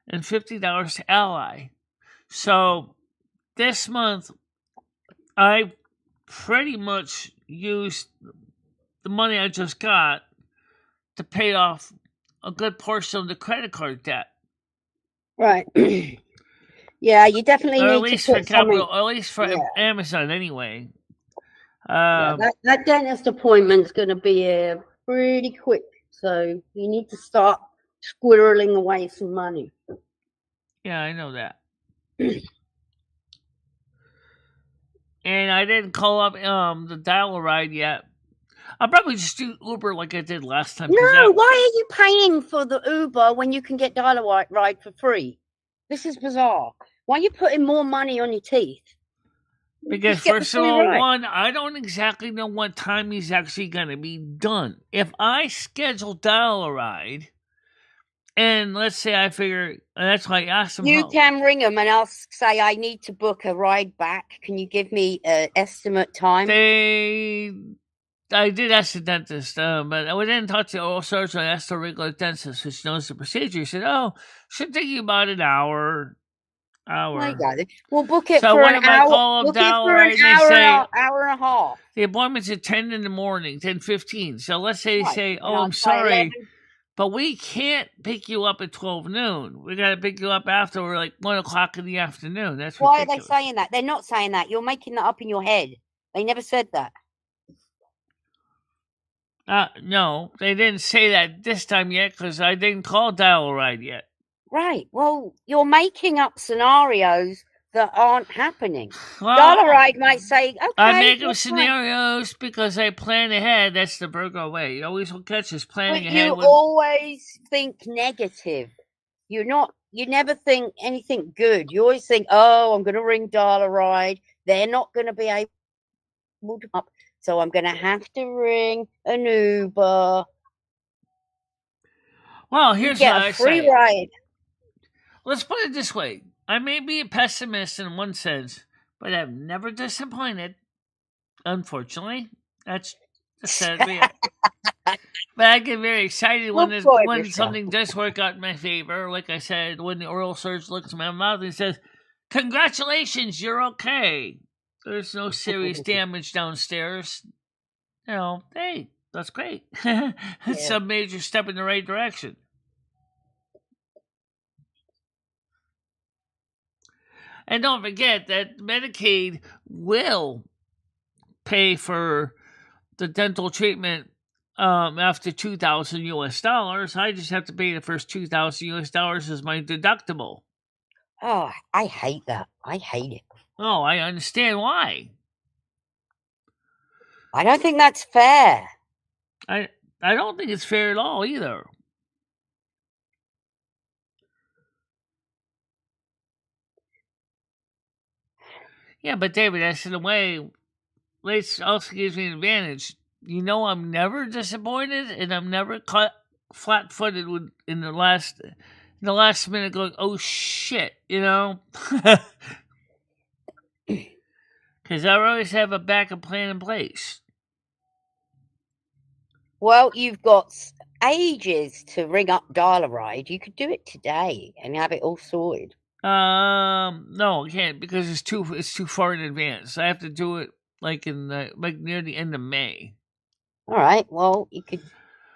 and $50 to Ally. So this month, I pretty much used the money I just got to pay off a good portion of the credit card debt. Right. Yeah, you definitely or at need to least for put something. or at least for Yeah. Amazon anyway. Yeah, that dentist appointment's going to be pretty quick, so you need to start squirreling away some money. Yeah, I know that. And I didn't call up the dial ride yet. I'll probably just do Uber like I did last time. No, why are you paying for the Uber when you can get dial ride for free? This is bizarre. Why are you putting more money on your teeth? Because Just get the first of free all, ride. one, I don't exactly know what time he's actually going to be done. If I schedule dial a ride, and let's say I figure, and that's why I asked him. You can ring them and ask, say, I need to book a ride back. Can you give me an estimate time? I did ask the dentist, but I didn't talk to the oral surgeon. I asked the regular dentist, which knows the procedure. He said, "Oh, should take you about an hour." There you go. We'll book it So for what an if I hour. call up Book it dial for right an and they hour, say hour and a half. the appointment's at 10 in the morning, 10:15. So let's say they Right. say, And "Oh, I'll I'm say sorry, 11. but we can't pick you up at 12 noon. We got to pick you up after we're like 1 o'clock in the afternoon." That's Why ridiculous. are they saying that? They're not saying that. You're making that up in your head. They never said that. No, they didn't say that this time yet because I didn't call dial ride yet. Right. Well, you're making up scenarios that aren't happening. Well, Dollar Ride might say, okay. I make up that's fine. scenarios because I plan ahead. That's the Virgo way. You always will catch us planning But ahead. you always think negative. You never think anything good. You always think, oh, I'm going to ring Dollar Ride. They're not going to be able to up, so I'm going to have to ring an Uber. Well, here's what I free say. Ride. Let's put it this way. I may be a pessimist in one sense, but I'm never disappointed. Unfortunately, that's the sad reality. But I get very excited when something does work out in my favor. Like I said, when the oral surgeon looks at my mouth and says, "Congratulations, you're okay. There's no serious damage downstairs." You know, hey, that's great. It's a major step in the right direction. And don't forget that Medicaid will pay for the dental treatment after $2,000 US. I just have to pay the first $2,000 US as my deductible. Oh, I hate that. I hate it. Oh, I understand why. I don't think that's fair. I don't think it's fair at all either. Yeah, but David, that's in a way, it also gives me an advantage. You know, I'm never disappointed, and I'm never caught flat-footed in the last minute going, "Oh shit," you know, because I always have a backup plan in place. Well, you've got ages to ring up Dial Ride. You could do it today and have it all sorted. No, I can't because it's too far in advance. I have to do it like near the end of May. All right. Well, you could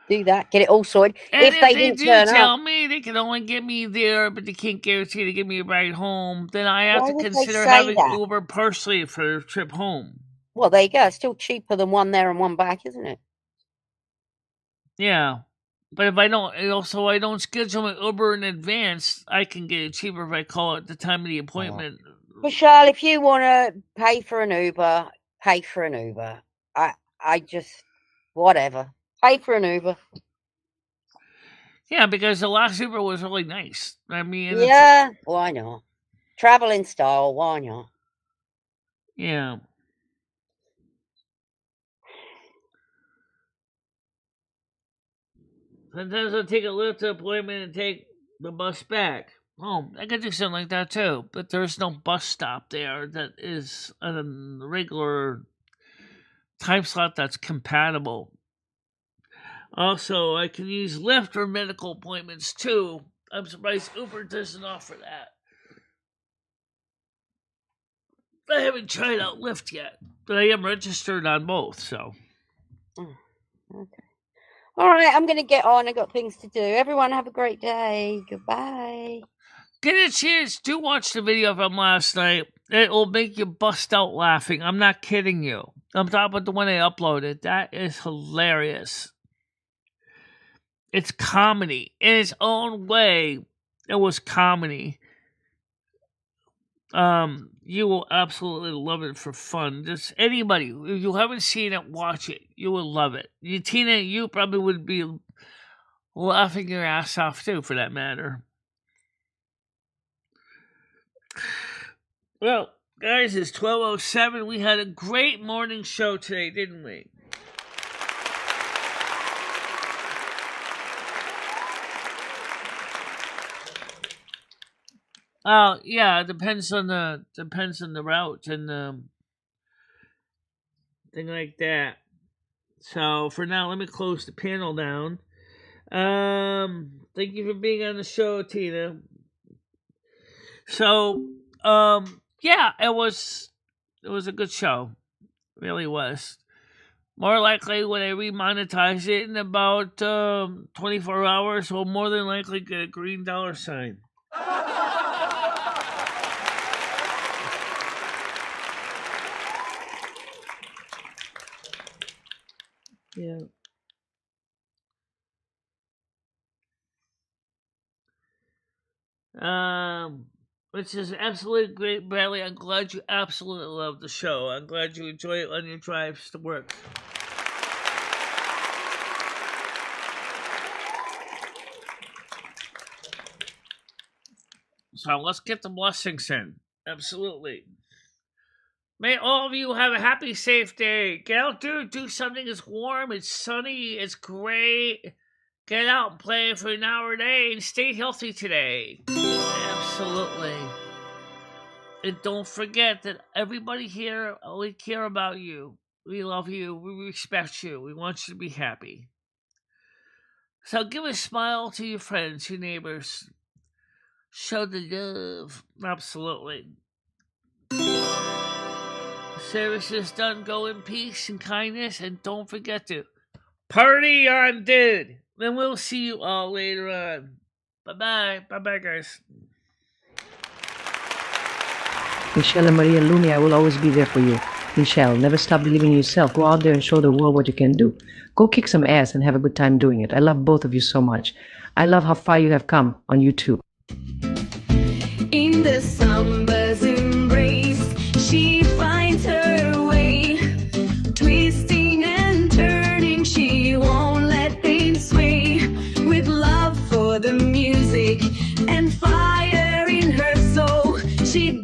do that. Get it all sorted. And if they didn't do turn tell up, me they can only get me there, but they can't guarantee to get me a ride home, then I have Why to would they consider say having that? Uber partially for a trip home. Well, there you go. It's still cheaper than one there and one back, isn't it? Yeah. But if I don't schedule my Uber in advance, I can get it cheaper if I call at the time of the appointment. Michelle, if you want to pay for an Uber, pay for an Uber. I just, whatever. Pay for an Uber. Yeah, because the last Uber was really nice. I mean, yeah, why not? Travel in style, why not? Yeah. Sometimes I'll take a Lyft to appointment and take the bus back. Oh, I could do something like that too, but there's no bus stop there that is a regular time slot that's compatible. Also, I can use Lyft for medical appointments too. I'm surprised Uber doesn't offer that. I haven't tried out Lyft yet, but I am registered on both, so. Okay. All right, I'm going to get on. I got things to do. Everyone have a great day. Goodbye. get a chance, do watch the video from last night. It will make you bust out laughing. I'm not kidding you. I'm talking about the one I uploaded. That is hilarious. It's comedy. In its own way, it was comedy. You will absolutely love it for fun. Just anybody, if you haven't seen it, watch it. You will love it. Tina, you probably would be laughing your ass off too, for that matter. Well, guys, it's 12:07. We had a great morning show today, didn't we? Yeah, it depends on the route and thing like that. So for now, let me close the panel down. Thank you for being on the show, Tina. So, yeah, it was a good show. It really was. More likely, when I remonetize it in about 24 hours, we'll more than likely get a green dollar sign. Yeah. Which is absolutely great, Bradley. I'm glad you absolutely love the show. I'm glad you enjoy it on your drives to work. So let's get the blessings in. Absolutely. May all of you have a happy, safe day. Get out there, do something. It's warm, it's sunny, it's great. Get out and play for an hour a day and stay healthy today. Absolutely. And don't forget that everybody here, we care about you. We love you. We respect you. We want you to be happy. So give a smile to your friends, your neighbors. Show the love. Absolutely. Service is done. Go in peace and kindness. And don't forget to party on, dude. Then we'll see you all later on. Bye-bye. Bye-bye, guys. Michelle and MarieDalene, I will always be there for you. Michelle, never stop believing in yourself. Go out there and show the world what you can do. Go kick some ass and have a good time doing it. I love both of you so much. I love how far you have come on YouTube. In the summer's embrace, she finds her way. Twisting and turning, she won't let things sway. With love for the music and fire in her soul, she